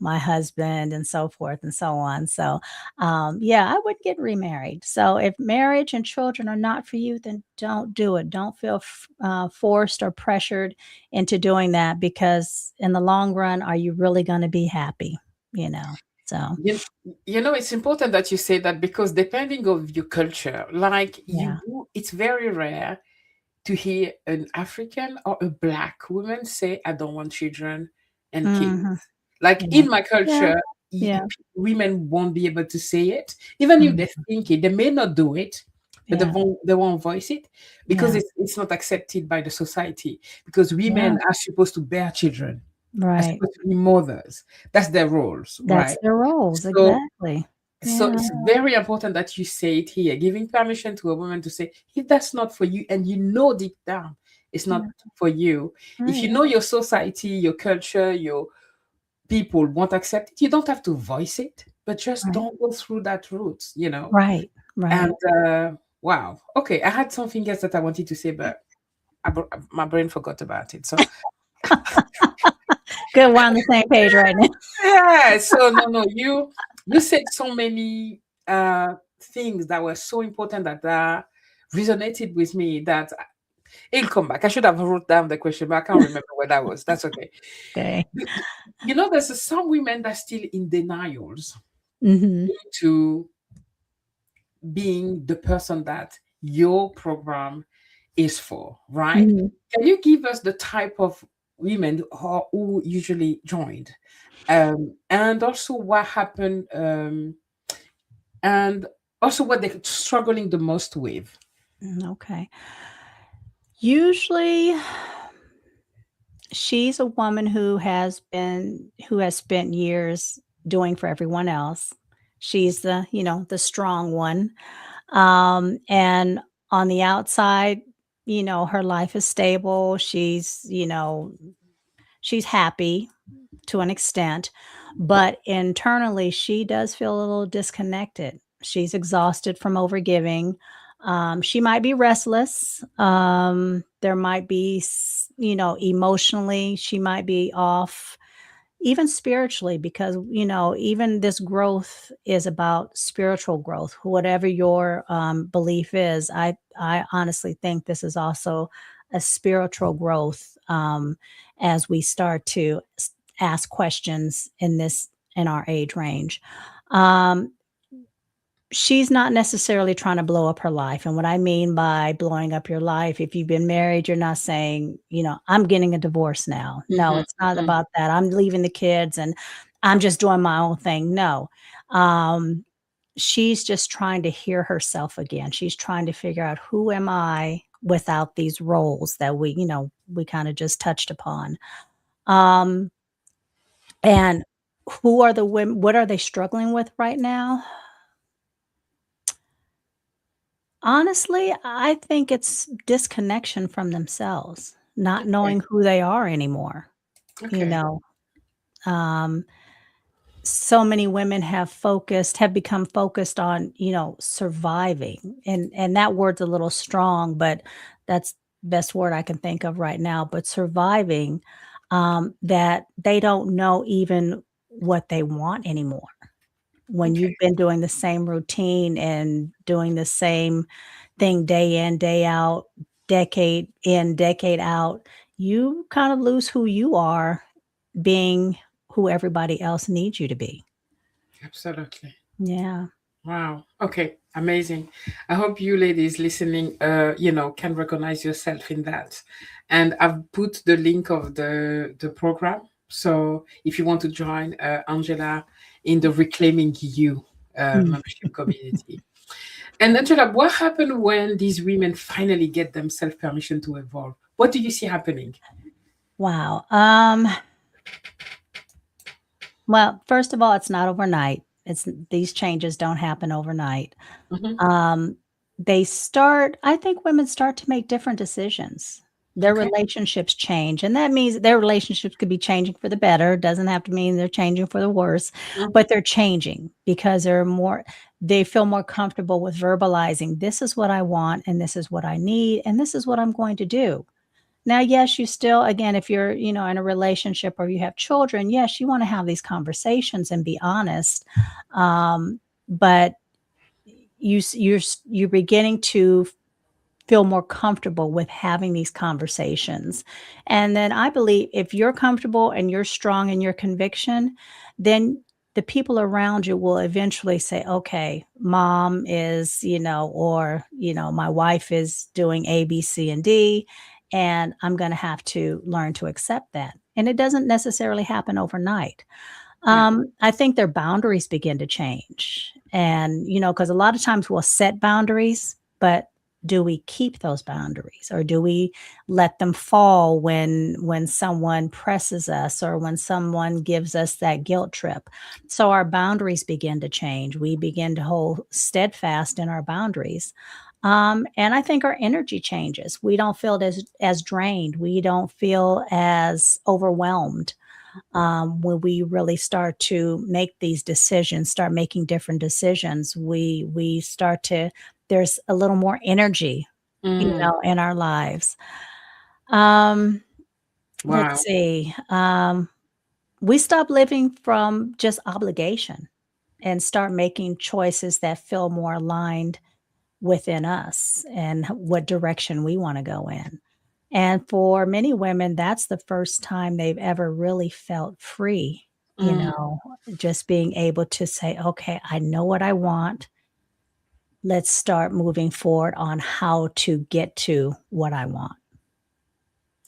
my husband and so forth and so on. So, yeah, I would get remarried. So if marriage and children are not for you, then don't do it. Don't feel forced or pressured into doing that, because in the long run, are you really going to be happy? You know, so You, it's important that you say that because depending of your culture, like yeah. it's very rare to hear an African or a black woman say, I don't want children and kids. Hmm. Like Yeah. in my Yeah. culture, Yeah. women won't be able to say it, even if Mhm. they think it. They may not do it, but Yeah. they won't voice it because Yeah. it's not accepted by the society. Because Yeah. women are supposed to bear children, are Right. supposed to be mothers. That's their roles, That's right? their roles. So Exactly. so Yeah. it's very important that you say it here, giving permission to a woman to say, if that's not for you, and you know deep down it's not Yeah. for you, if you Right. know your society, your culture, your people won't accept it, you don't have to voice it, but just Right. don't go through that route. Right. And Right. wow, okay, I had something else that I wanted to say, but my brain forgot about it. So Good. We're on the same page right now. yeah, so no, you said so many things that were so important that resonated with me that it'll come back. I should have wrote down the question, but I can't remember where that was. That's okay. Okay. There's some women that still in denials Mhm. to being the person that your program is for, right? Mhm. Can you give us the type of women who usually joined? And also what happened, and also what they're struggling the most with. Okay. Usually, she's a woman who has spent years doing for everyone else. She's the strong one. And on the outside, her life is stable. She's happy to an extent, but internally, she does feel a little disconnected. She's exhausted from overgiving. She might be restless. There might be, emotionally, she might be off, even spiritually, because, even this growth is about spiritual growth. Whatever your belief is, I honestly think this is also a spiritual growth, as we start to ask questions in our age range. Um, she's not necessarily trying to blow up her life. And what I mean by blowing up your life, if you've been married, you're not saying, I'm getting a divorce now. No, Mhm, it's not mhm. about that. I'm leaving the kids and I'm just doing my own thing. No. Um, she's just trying to hear herself again. She's trying to figure out, who am I without these roles that we kind of just touched upon. Um, and who are the women? What are they struggling with right now? Honestly, I think it's disconnection from themselves, not Okay, knowing who they are anymore, you okay. know? Um, so many women have become focused on, surviving, and that word's a little strong, but that's best word I can think of right now, but surviving, that they don't know even what they want anymore. When Okay. you've been doing the same routine and doing the same thing day in, day out, decade in, decade out, you kind of lose who you are, being who everybody else needs you to be. Absolutely. Yeah. Wow. Okay. Amazing. I hope you ladies listening, can recognize yourself in that. And I've put the link of the program. So if you want to join Angela in the Reclaiming You Mm. membership community. And Angela, what happened when these women finally get themselves permission to evolve? What do you see happening? Wow. Well, first of all, it's not overnight. It's these changes don't happen overnight. Hmm. Um, I think women start to make different decisions. Their Okay. relationships change, and that means their relationships could be changing for the better. It doesn't have to mean they're changing for the worse, Mhm. but they're changing because they feel more comfortable with verbalizing, "This is what I want, and this is what I need, and this is what I'm going to do." Now, yes, you still again, if you're, in a relationship or you have children, yes, you wanna have these conversations and be honest, but you're beginning to feel more comfortable with having these conversations. And then I believe if you're comfortable and you're strong in your conviction, then the people around you will eventually say, okay, mom is, or, my wife is doing A, B, C, and D, and I'm going to have to learn to accept that. And it doesn't necessarily happen overnight. Yeah. I think their boundaries begin to change. And, because a lot of times we'll set boundaries, but do we keep those boundaries or do we let them fall when someone presses us or when someone gives us that guilt trip? So our boundaries begin to change. We begin to hold steadfast in our boundaries. And I think our energy changes. We don't feel as drained. We don't feel as overwhelmed when we really start to make these decisions, start making different decisions, we start to there's a little more energy, Mm. in our lives. Um, let's Wow. see. We stop living from just obligation and start making choices that feel more aligned within us and what direction we want to go in. And for many women, that's the first time they've ever really felt free, Mm. just being able to say, okay, I know what I want. Let's start moving forward on how to get to what I want.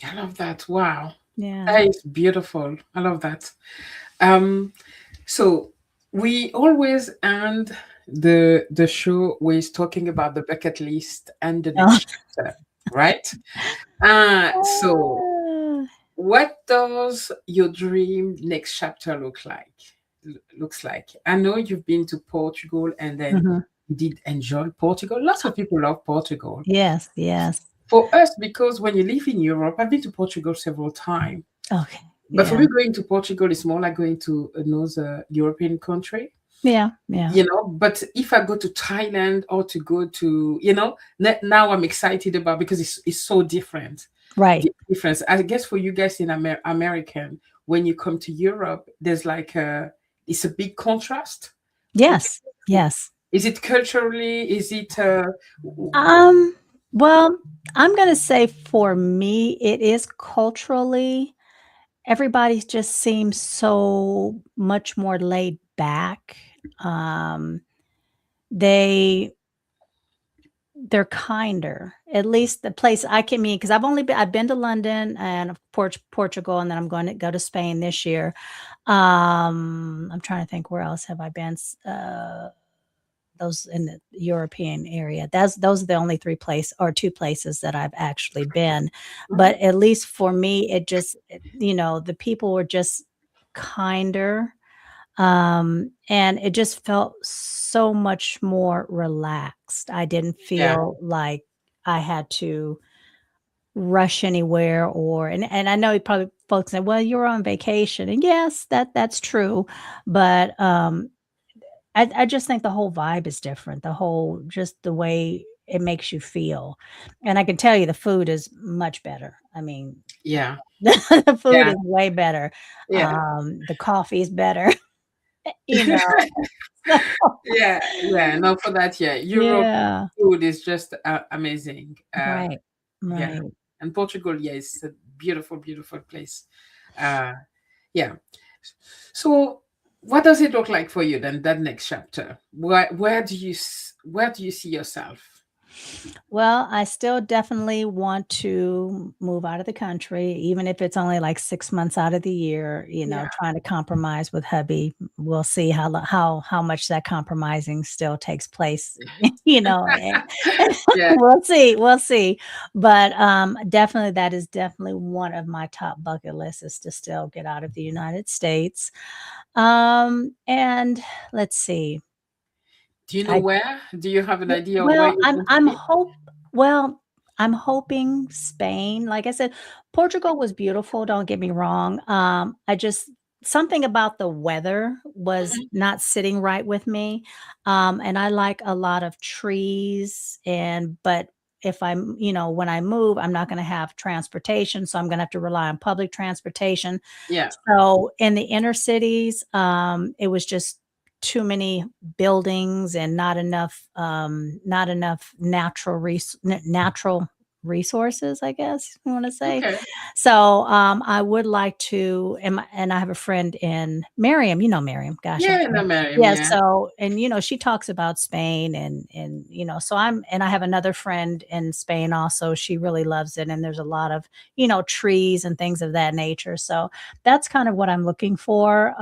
I love that. Wow. Yeah. That is beautiful. I love that. Um, so we always end the show with talking about the bucket list and the Oh. next chapter, right? So Ah. what does your dream next chapter looks like? I know you've been to Portugal and then Mhm. you did enjoy Portugal. Lots of people love Portugal. Yes, yes. For us, because when you live in Europe, I've been to Portugal several times. Okay. But for Yeah. me, going to Portugal is more like going to another European country, Yeah, yeah. But if I go to Thailand or to go to, now I'm excited about because it's so different. Right. The difference, I guess, for you guys in American, when you come to Europe, there's like it's a big contrast. Would Yes, you, yes. is it culturally? Is it Um, well, I'm gonna say for me, it is culturally, everybody just seems so much more laid back. Um, they they're kinder. At least the place I can mean, because I've been to London and of Portugal, and then I'm going to go to Spain this year. I'm trying to think where else have I been? Those in the European area. Those are the only 2 places that I've actually been. Mhm. But at least for me, the people were just kinder, and it just felt so much more relaxed. I didn't Yeah, feel like I had to rush anywhere and I know probably folks say, "Well, you're on vacation." And yes, that's true, but, I just think the whole vibe is different, the whole just the way it makes you feel, and I can tell you the food is much better. I mean, yeah, the food yeah, is way better. yeah. The coffee is better, you know, so Yeah, yeah. No, for that, yeah. Europe yeah, food is just amazing. right, Yeah, right. and Portugal, yeah, it's a beautiful, beautiful place. Uh, yeah. So, what does it look like for you then? That next chapter, where do you see yourself? Well, I still definitely want to move out of the country, even if it's only like 6 months out of the year, Yeah, trying to compromise with hubby. We'll see how much that compromising still takes place, and yeah. we'll see. But, definitely that is definitely one of my top bucket lists is to still get out of the United States. And let's see. Do you know I where? Do you have an W idea of where well, you're going to I'm be? hope well, I'm hoping Spain. Like I said, Portugal was beautiful, don't get me wrong. I just something about the weather was Mhm. not sitting right with me. And I like a lot of trees but if when I move, I'm not gonna have transportation, so I'm gonna have to rely on public transportation. Yeah. So, in the inner cities, it was just too many buildings and not enough natural resources, I guess you wanna say. Okay. So, I would like to and I have a friend in Miriam, you know Miriam, gosh, Yeah, no, Miriam, yeah, yeah. so and, she talks about Spain and so I have another friend in Spain also, she really loves it, and there's a lot of, trees and things of that nature, so that's kind of what I'm looking for,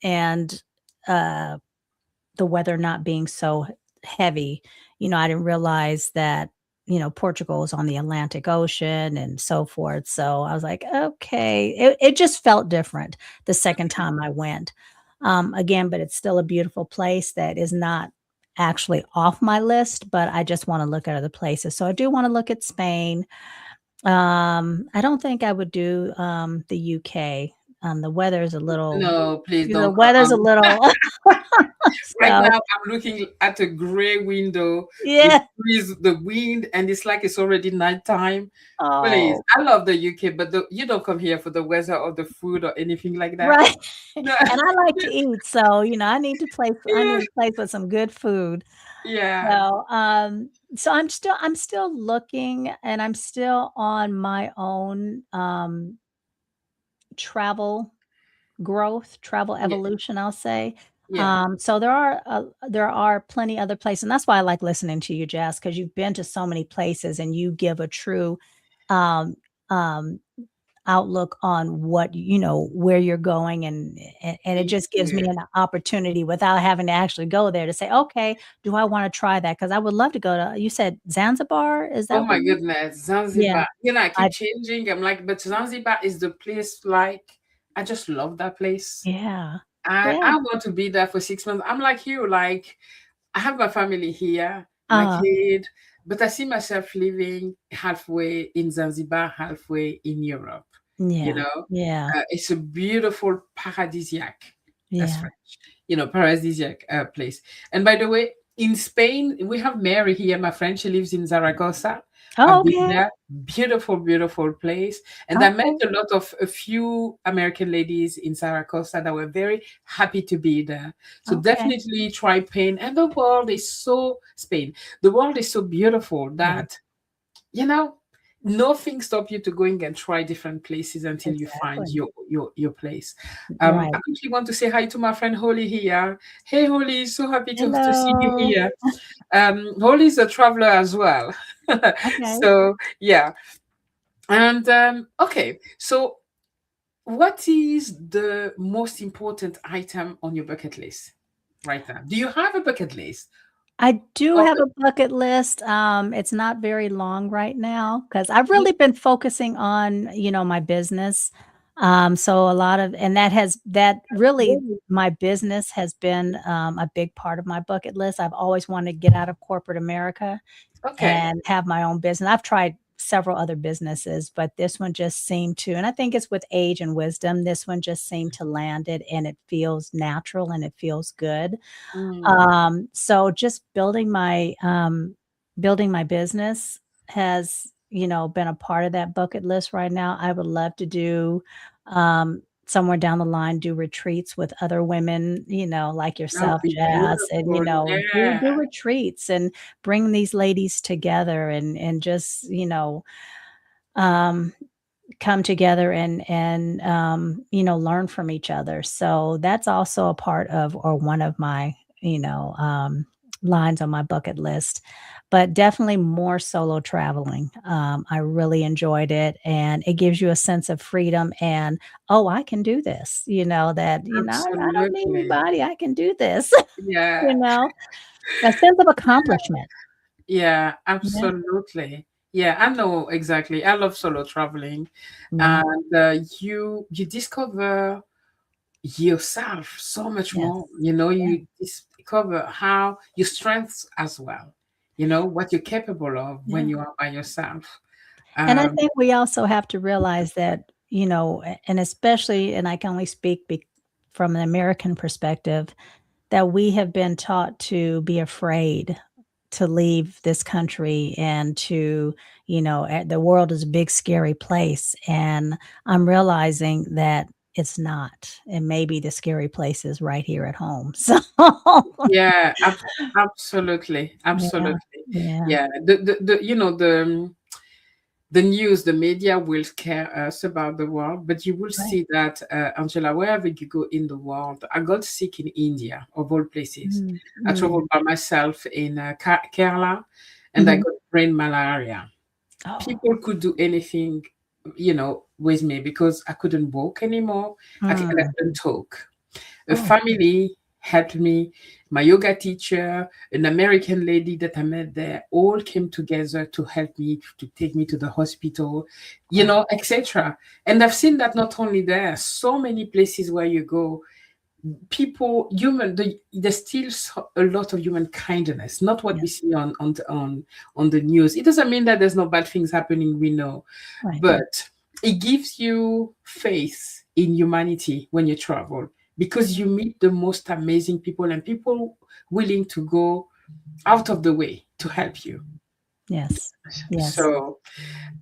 and, uh the weather not being so heavy. I didn't realize that, Portugal is on the Atlantic Ocean and so forth. So I was like, okay. It just felt different the second time I went. Again, but it's still a beautiful place that is not actually off my list, but I just want to look at other places. So I do want to look at Spain. I don't think I would do the UK. The weather's a little No, please the don't weather's a come. little Right so now, I'm looking at a gray window with yeah. trees, the wind, and it's like it's already nighttime. Please, Oh, I love the UK, but you don't come here for the weather or the food or anything like that. right. No. And I like to eat, so, I need Yeah, a place with some good food. yeah, So I'm still looking, and I'm still on my own, travel growth, travel yeah, evolution, I'll say. yeah. So there are plenty other places, and that's why I like listening to you, Jazz, because 'cause you've been to so many places and you give a true, um, um outlook on where you're going and it Thank just gives me you. an opportunity without having to actually go there to say, "Okay, do I wanna try that?" Because I would love to go to you said Zanzibar? Is Oh that my where you goodness, Yeah, Zanzibar. I keep I changing. I'm like, but Zanzibar is the place. Like, I just love that place. yeah, I yeah, want to be there for 6 months. I'm like you. Like, I have my family here, my uh kid, but I see myself living halfway in Zanzibar, halfway in Europe. You yeah, know, yeah, it's a beautiful paradisiac. That's yeah. French. Paradisiac place. And by the way, in Spain, we have Mary here, my friend. She lives in Zaragoza. Oh, I've been okay, there. Beautiful, beautiful place. And I met okay, a few American ladies in Zaragoza that were very happy to be there. So okay. definitely try Spain. And the world is so beautiful Yeah, that, you know, nothing stop you to going and try different places until you find exactly. your place. I Right. quickly want to say hi to my friend Holly here. Hey Holly, so happy to see you Hello. here. Holly is a traveler as well. Okay. So yeah. And okay, so what is the most important item on your bucket list right now? Do you have a bucket list? I do Or have a bucket list, it's not very long right now because 'cause I've really been focusing on, my business, so a lot of and that really my business has been, a big part of my bucket list. I've always wanted to get out of corporate America okay. and have my own business. I've tried several other businesses, but this one just seemed to and I think it's with age and wisdom, this one just seemed to land it, and it feels natural, and it feels good. Mm, So just building my business has, been a part of that bucket list right now. I would love to do, somewhere down the line, do retreats with other women, like that would yourself, be Jazz, and, beautiful. do Yeah. retreats and bring these ladies together and just, um come together and learn from each other. So that's also a part of or one of my, lines on my bucket list, but definitely more solo traveling. I really enjoyed it, and it gives you a sense of freedom and, "Oh, I can do this," that, "I don't need Absolutely. anybody, I can do this," Yeah. you know? A sense of accomplishment. Yeah, Yeah. absolutely. Yeah, I know exactly. I love solo traveling, Mhm. and you discover yourself so much more. Yes. You know, Yeah, you discover how your strengths as well. You know what you're capable of when yeah. you are by yourself. And I Um, think we also have to realize that, and especially, and I can only speak from an American perspective, that we have been taught to be afraid to leave this country and the world is a big, scary place. And I'm realizing that it's not. And maybe the scary place is right here at home. So, yeah, absolutely, yeah, absolutely. yeah, Yeah, the news, the media will scare us about the world, but you will right. see that, Angela, wherever you go in the world, I got sick in India, of all places. Mm, I mm, traveled by myself in Kerala, and I mhm. got brain malaria. Oh, People could do anything, with me because I couldn't walk anymore. And I mm, couldn't talk. A oh, family helped me, my yoga teacher, an American lady that I met there, all came together to help me, to take me to the hospital, wow. etc. And I've seen that not only there, so many places where you go, people, there's still a lot of human kindness, not what we Yes, see on the news. It doesn't mean that there's no bad things happening, we know, right. but it gives you faith in humanity when you travel, because you meet the most amazing people, and people willing to go out of the way to help you. Yes, yes. So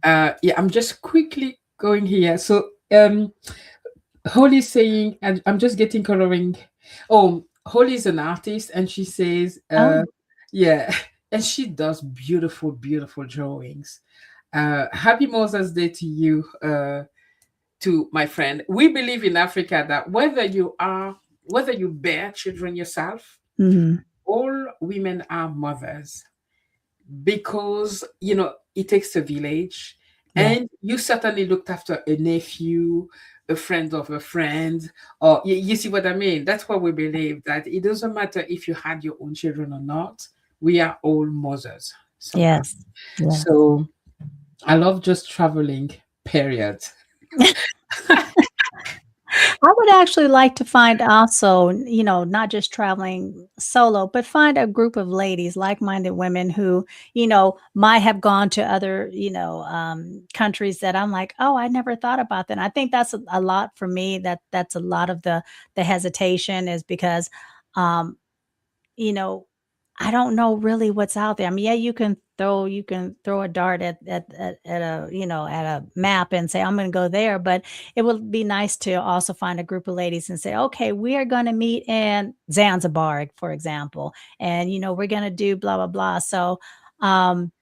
yeah, I'm just quickly going here. So Holly's saying, and I'm just getting coloring. Oh, Holly's an artist, and she says, Oh, yeah, and she does beautiful, beautiful drawings. Happy Mother's Day to you, to my friend. We believe in Africa that whether you bear children yourself, mhm, all women are mothers, because it takes a village, yeah, and you certainly looked after a nephew, a friend of a friend, or you see what I mean. That's why we believe that it doesn't matter if you had your own children or not, we are all mothers somehow. yes, yes. So I love just traveling, period. I would actually like to find also, not just traveling solo, but find a group of ladies, like-minded women who, might have gone to other, countries that I'm like, "Oh, I never thought about that." And I think that's a lot for me, that's a lot of the hesitation is because, um, you know, I don't know really what's out there. I mean, yeah, you can throw a dart at a at a map and say I'm going to go there, but it would be nice to also find a group of ladies and say, okay, we are going to meet in Zanzibar, for example, and we're going to do blah blah blah. So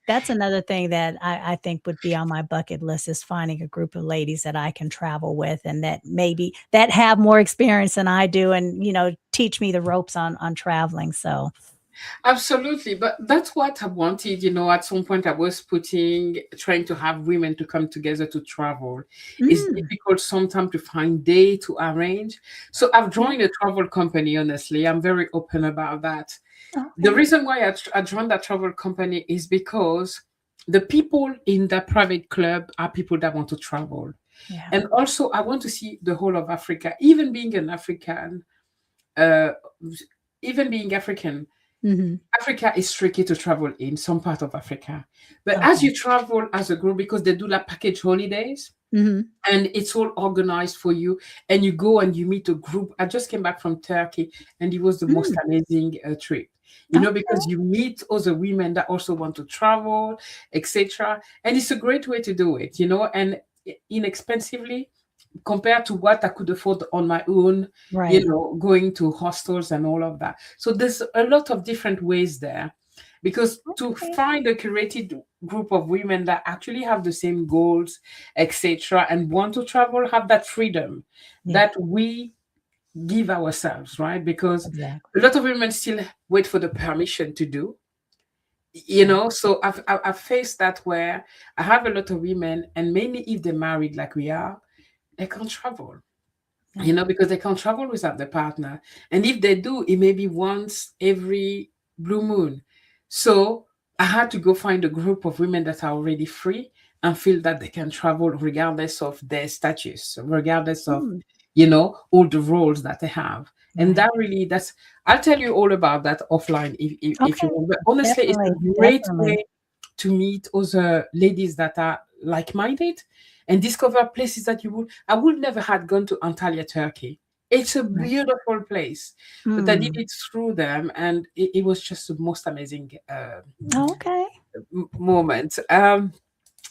that's another thing that I think would be on my bucket list is finding a group of ladies that I can travel with and that maybe that have more experience than I do and teach me the ropes on traveling. So Absolutely, but that's what I wanted. At some point, I was trying to have women to come together to travel. It's mm, difficult sometimes to find day to arrange. So I've yeah, joined a travel company. Honestly, I'm very open about that. The okay. reason why I joined that travel company is because the people in that private club are people that want to travel, Yeah. and also I want to see the whole of Africa. Even being an African, uh, even being African. Mhm. Africa is tricky to travel in some part of Africa. But as Okay. you travel as a group, because they do like package holidays Mhm. and it's all organized for you, and you go and you meet a group. I just came back from Turkey, and it was the most Mm. amazing trip. Okay. Because you meet other women that also want to travel, etc. And it's a great way to do it, and inexpensively compared to what I could afford on my own, Right. going to hostels and all of that. So there's a lot of different ways there, because to Okay. find a curated group of women that actually have the same goals, etc., and want to travel, have that freedom Yeah. that we give ourselves, right? Because Exactly. a lot of women still wait for the permission to do, Yeah. so I've faced that where I have a lot of women, and mainly if they're married like we are, they can't travel, Yeah. because they can't travel without their partner. And if they do, it may be once every blue moon. So I had to go find a group of women that are already free and feel that they can travel regardless of their status, regardless of, Mm, all the roles that they have. And right. I'll tell you all about that offline if you Okay. want. But honestly, it's Definitely. a great Definitely. way to meet other ladies that are like-minded and discover places that I would never had gone to Antalya, Turkey. It's a Right. beautiful place, but I did Mm. it through them, and it was just the most amazing Okay. moment.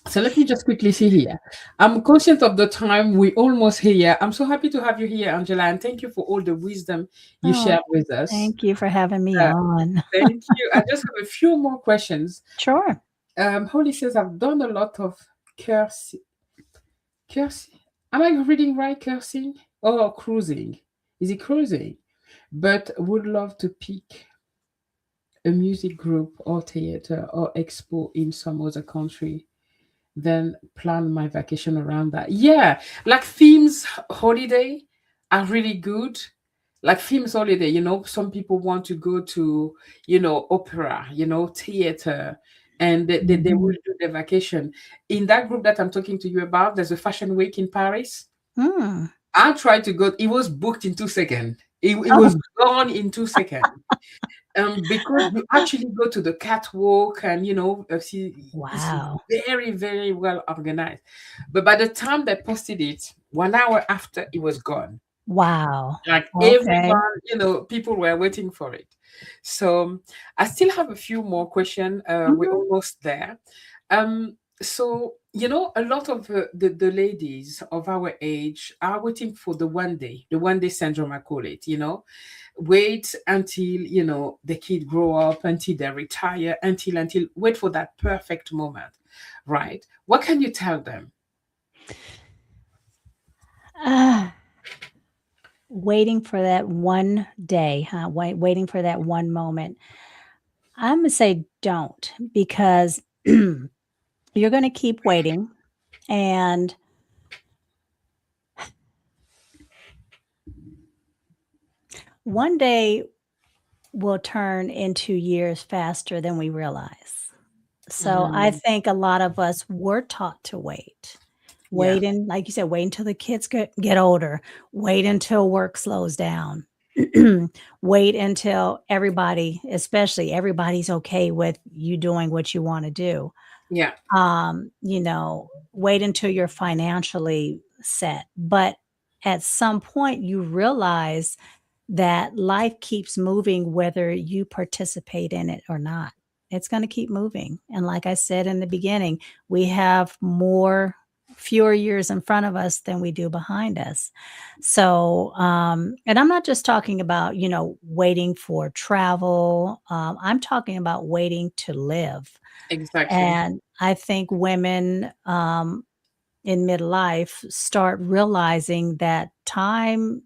So let me just quickly see here. I'm conscious of the time. We almost here. I'm so happy to have you here, Angela, and thank you for all the wisdom you Oh, shared with us. thank you for having me Uh, on. Thank you. I just have a few more questions. Sure. Holly says, I've done a lot of curse, cursing. Am I reading right? Cursing or cruising? Is it cruising? But would love to pick a music group or theater or expo in some other country, then plan my vacation around that. Yeah, like themes holiday are really good. Like themes holiday, some people want to go to, opera, theater, and they will Mhm. do their vacation. In that group that I'm talking to you about, there's a fashion week in Paris. Mm. I tried to go, it was booked in 2 seconds. It Oh, was gone in 2 seconds. Because you actually go to the catwalk and see it's wow. very, very well organized. But by the time they posted it, 1 hour after, it was gone. Wow. Like Okay. everyone, people were waiting for it. So I still have a few more questions. We're Mhm. almost there. So a lot of the ladies of our age are waiting for the one day syndrome, I call it. Wait until the kid grow up, until they retire, until wait for that perfect moment, right? What can you tell them? Ah, waiting for that one day, huh? Waiting for that one moment. I'm gonna say don't because you're gonna keep waiting, and one day will turn into years faster than we realize. So I Mm, think a lot of us were taught to wait. yeah, Wait and like you said, wait until the kids get older. Wait until work slows down. Wait until everybody, especially everybody's okay with you doing what you want to do. yeah, Wait until you're financially set. But at some point you realize that life keeps moving whether you participate in it or not. It's going to keep moving. And like I said in the beginning, we have fewer years in front of us than we do behind us. So, and I'm not just talking about, waiting for travel. I'm talking about waiting to live. exactly. And I think women in midlife start realizing that time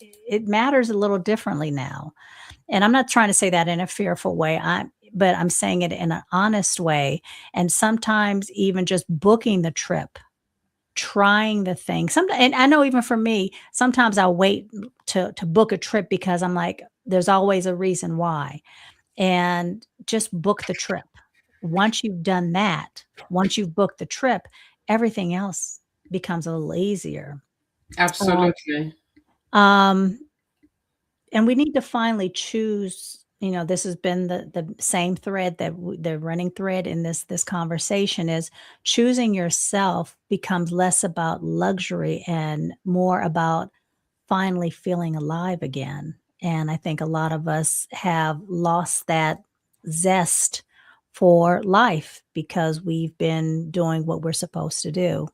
it matters a little differently now. And I'm not trying to say that in a fearful way. But I'm saying it in an honest way. And sometimes even just booking the trip, trying the thing. And I know even for me, sometimes I wait to book a trip because I'm like, there's always a reason why. And just book the trip. Once you've done that, once you've booked the trip, everything else becomes a little easier. Uh, Absolutely. um, and we need to finally choose. This has been the same thread the running thread in this conversation is choosing yourself becomes less about luxury and more about finally feeling alive again. And I think a lot of us have lost that zest for life because we've been doing what we're supposed to do.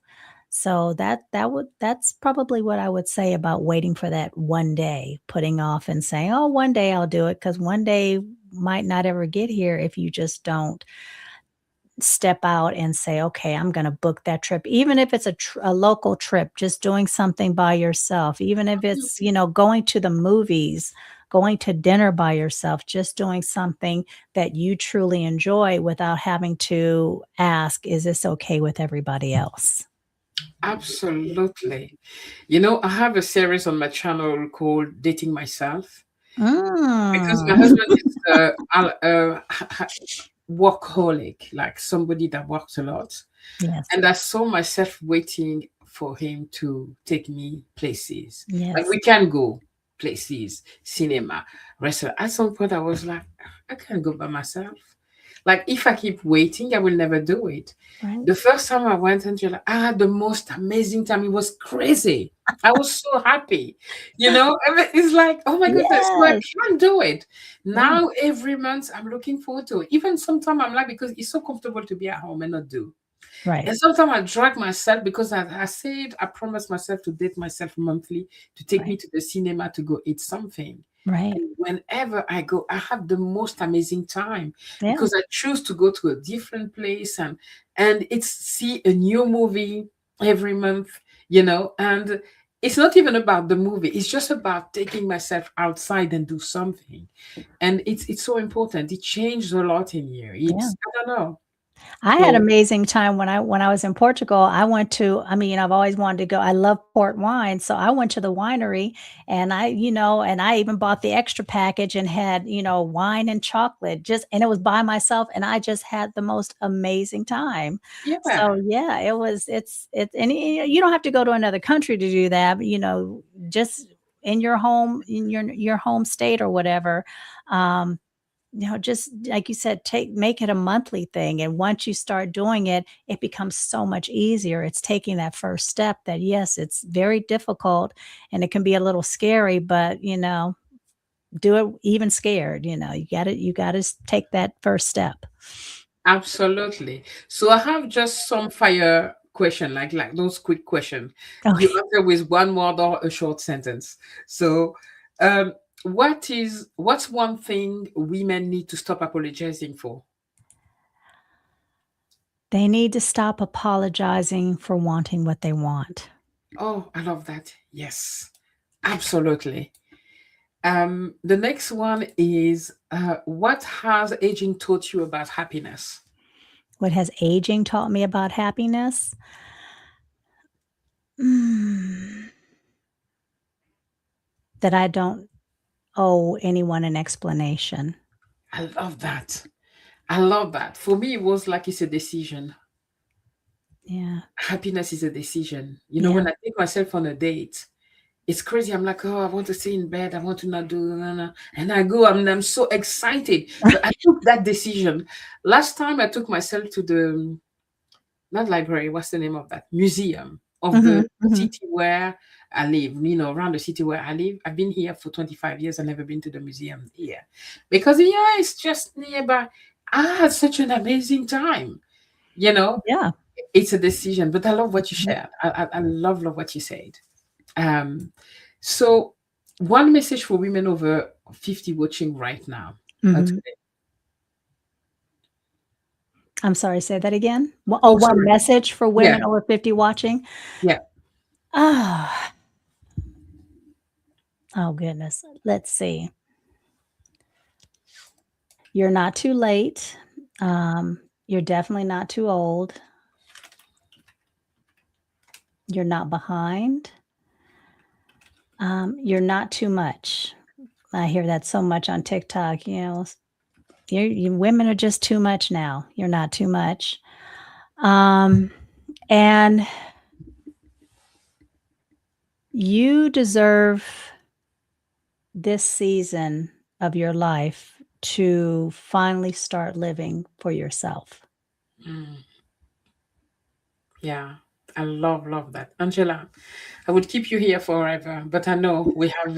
So that's probably what I would say about waiting for that one day, putting off and saying, "Oh, one day I'll do it," because one day might not ever get here if you just don't step out and say, "Okay, I'm gonna book that trip." Even if it's a local trip, just doing something by yourself, even if it's, going to the movies, going to dinner by yourself, just doing something that you truly enjoy without having to ask, "Is this okay with everybody else?" Absolutely. I have a series on my channel called Dating Myself because my Mm. husband is workaholic, like somebody that works a lot. Yes, And I saw myself waiting for him to take me places. Like yes, we can go places, cinema, restaurant. At some point, I was like, I can't go by myself. Like if I keep waiting, I will never do it. right. The first time I went into like, I had the most amazing time. It was crazy. I was so happy. It's like, oh my goodness, so I Yes, can do it. yeah, Now every month I'm looking forward to it. Even sometimes I'm like, because it's so comfortable to be at home and not do. right, And sometimes I drag myself because I said I promised myself to date myself monthly to take me right, to the cinema to go eat something. right. And whenever I go, I have the most amazing time Yeah, because I choose to go to a different place and it's see a new movie every month. And it's not even about the movie. It's just about taking myself outside and do something. And it's so important. It changed a lot in here. yeah. I don't know. I had So amazing time when I was in Portugal. I've always wanted to go. I love port wine, so I went to the winery and I even bought the extra package and had, wine and chocolate and it was by myself and I just had the most amazing time. yeah. So yeah, it's and you don't have to go to another country to do that, but just in your home state or whatever. Um just like you said, take make it a monthly thing, and once you start doing it, it becomes so much easier. It's taking that first step that, yes, it's very difficult and it can be a little scary, but, do it even scared, you gotta take that first step. Absolutely. So I have just some fire question, like those quick question. You Okay. answer with one word or a short sentence. So, um, what's one thing women need to stop apologizing for? They need to stop apologizing for wanting what they want. Oh, I love that. Yes, absolutely. The next one is what has aging taught you about happiness? What has aging taught me about happiness? Mm, that I don't owe anyone an explanation. I love that. I love that. For me, it was like it's a decision. Yeah. Happiness is a decision. Yeah. When I take myself on a date, it's crazy. I'm like, oh, I want to stay in bed. I want to not do, no, no. And I go, I'm so excited. But I took that decision. Last time I took myself to the, not library, what's the name of that? Museum of the Mhm, mhm. city where I live, around the city where I live. I've been here for 25 years. I've never been to the museum here because, yeah, it's just nearby. I had such an amazing time, you know Yeah. it's a decision, but I love what you Mhm, shared. I love what you said. Um, so one message for women over 50 watching right now. mhm. Today. I'm sorry, say that again? Oh, One sorry. message for Yeah, women over 50 watching? yeah. Ah, oh goodness. Let's see. You're not too late. You're definitely not too old. You're not behind. You're not too much. I hear that so much on TikTok, you women are just too much now. You're not too much. Um, and you deserve this season of your life to finally start living for yourself. Mm, yeah. I love that. Angela, I would keep you here forever, but I know we have.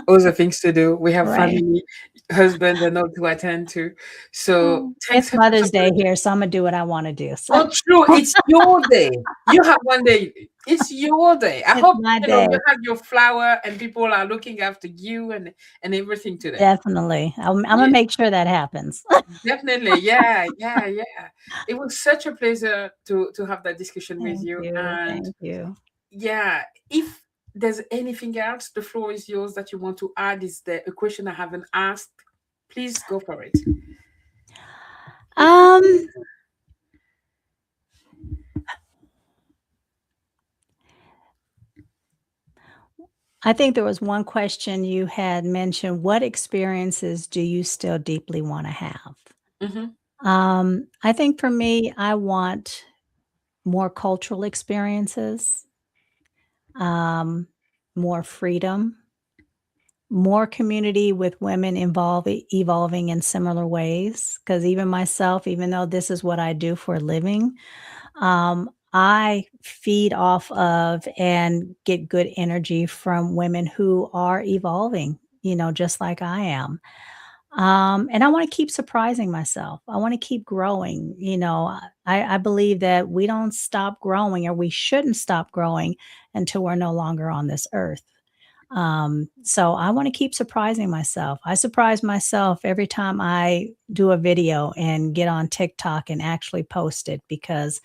other things to do. We have Right. family, husband and all to attend to. So Oh, thanks it's a lot Mother's for Day here, so Imma do what I wanna do, so oh, true. It's your day. You have one day. It's your day. I it's hope my you know day. you have your flower and people are looking after you and everything today. Definitely. Imma Yeah, make sure that happens. definitely. Yeah, yeah, yeah. It was such a pleasure to have that discussion with Thank you. you, And thank you. yeah, if there's anything else, the floor is yours that you want to add. Is there a question I haven't asked? Please go for it. Um, I think there was one question you had mentioned, "What experiences do you still deeply wanna have?" Hmm. I think for me, I want more cultural experiences, um, more freedom, more community with women evolving in similar ways. Because even myself, even though this is what I do for a living, I feed off of and get good energy from women who are evolving, just like I am. And I wanna keep surprising myself. I wanna keep growing, I believe that we don't stop growing, or we shouldn't stop growing until we're no longer on this earth. So I wanna keep surprising myself. I surprise myself every time I do a video and get on TikTok and actually post it, because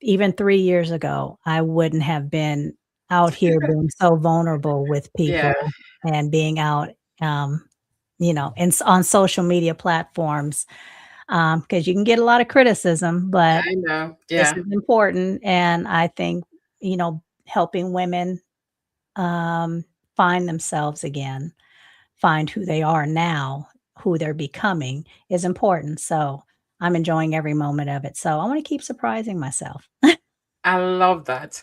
even 3 years ago, I wouldn't have been out here being so vulnerable with Yeah, people and being out, um, on social media platforms, because you can get a lot of criticism, but I know. this Yeah. is important, and I think, helping women, um, find themselves again, find who they are now, who they're becoming is important, so I'm enjoying every moment of it, so I wanna keep surprising myself. I love that.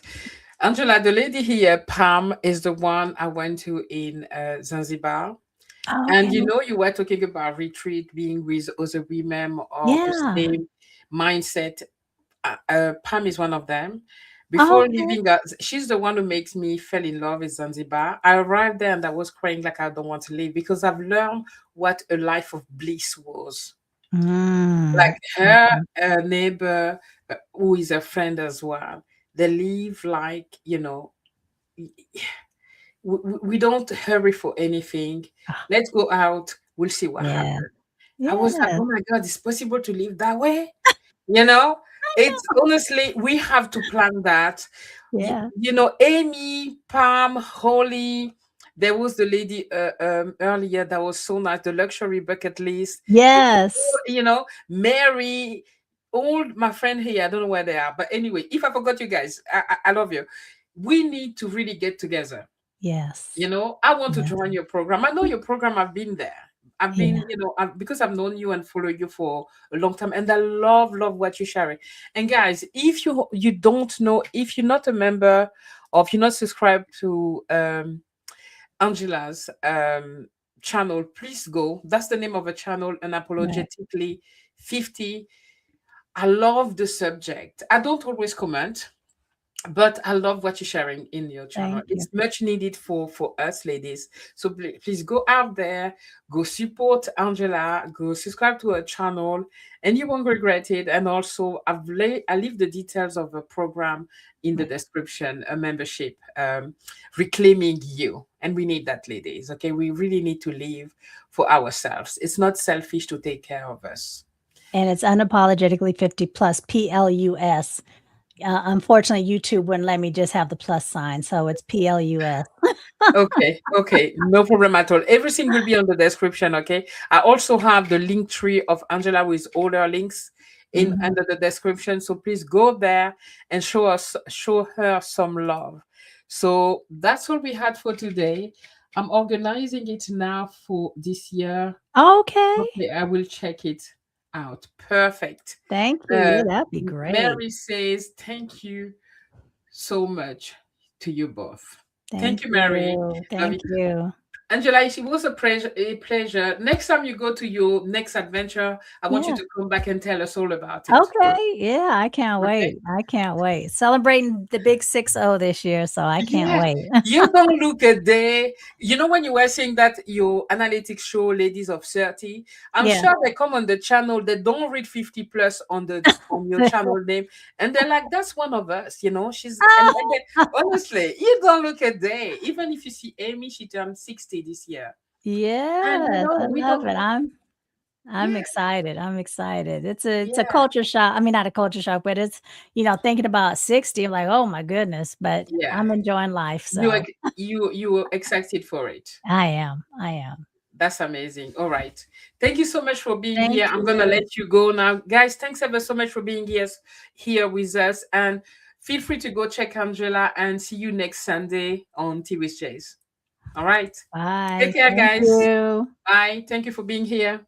Angela, the lady here, Pam, is the one I went to in Zanzibar. Oh, And okay. you know, you were talking about retreat, being with other women of the Yeah. same mindset. Pam is one of them. Oh, Before okay. leaving, she's the one who makes me fell in love with Zanzibar. I arrived there and I was crying like I don't want to leave because I've learned what a life of bliss was. Like Mm. her Mhm. neighbor, who is a friend as well, they live like, we don't hurry for anything. Ah, Let's go out, we'll see what yeah. happens. I was like, Yeah. oh my God, it's possible to live that way? You know, it's honestly, we have to plan that. Yeah. Amy, Pam, Holly, there was the lady earlier that was so nice, the luxury bucket list. Yes. Mary, all my friend here, I don't know where they are, but anyway, if I forgot you guys, I love you. We need to really get together. Yes. I want to Yes. join your program. I know your program. I've been there. I've been, Yeah. because I've known you and followed you for a long time, and I love what you're sharing. And guys, if you don't know, if you're not a member, or if you're not subscribed to Angela's channel, please go. That's the name of a channel, Right. Unapologetically 50. I love the subject. I don't always comment, but I love what you're sharing in your channel. Thank you. It's much needed for us ladies. So please go out there, go support Angela, go subscribe to her channel, and you won't regret it. And also, I leave the details of the program in the Right. description. A membership, reclaiming you, and we need that, ladies. Okay, we really need to live for ourselves. It's not selfish to take care of us. And it's unapologetically 50 plus, PLUS. Unfortunately, YouTube wouldn't let me just have the plus sign, so it's PLUS. Okay, okay, no problem at all. Everything will be on the description, okay? I also have the link tree of Angela with all her links in Mhm. under the description. So please go there and show her some love. So that's all we had for today. I'm organizing it now for this year. Okay. Okay, I will check it out. Perfect. Thank you. Uh, Yeah, that'd be great. Mary says thank you so much to you both. Thank Thank you, Mary. you. Love you. Thank you. Angela, it was a pleasure. A pleasure. Next time you go to your next adventure, I want you Yeah. to come back and tell us all about it. Okay. Yeah, I can't Okay? wait. I can't wait. Celebrating the big 6-0 this year, so I can't Yeah, wait. you don't look a day. You know, when you were saying that your analytics show ladies of 30, I'm Yeah. sure they come on the channel, they don't read 50 plus on your channel name, and they're like, that's one of us, you know. And then, honestly, you don't look a day. Even if you see Amy, she turned 60 this year. And you Yes, know, I we love don't it. look, I'm yeah, excited. I'm excited. It's a yeah, culture shock. I mean, not a culture shock, but it's, thinking about 60, I'm like, "Oh my goodness," but yeah. I'm enjoying life, You so you were excited for it. I am. I am. That's amazing. All right. Thank you so much for being Thank here. I'm gonna you. let you go now. Guys, thanks ever so much for being here with us. And feel free to go check Angela and see you next Sunday on Tea with Jase. All right. Take Bye. care, Thank guys. you. Bye. Thank you for being here.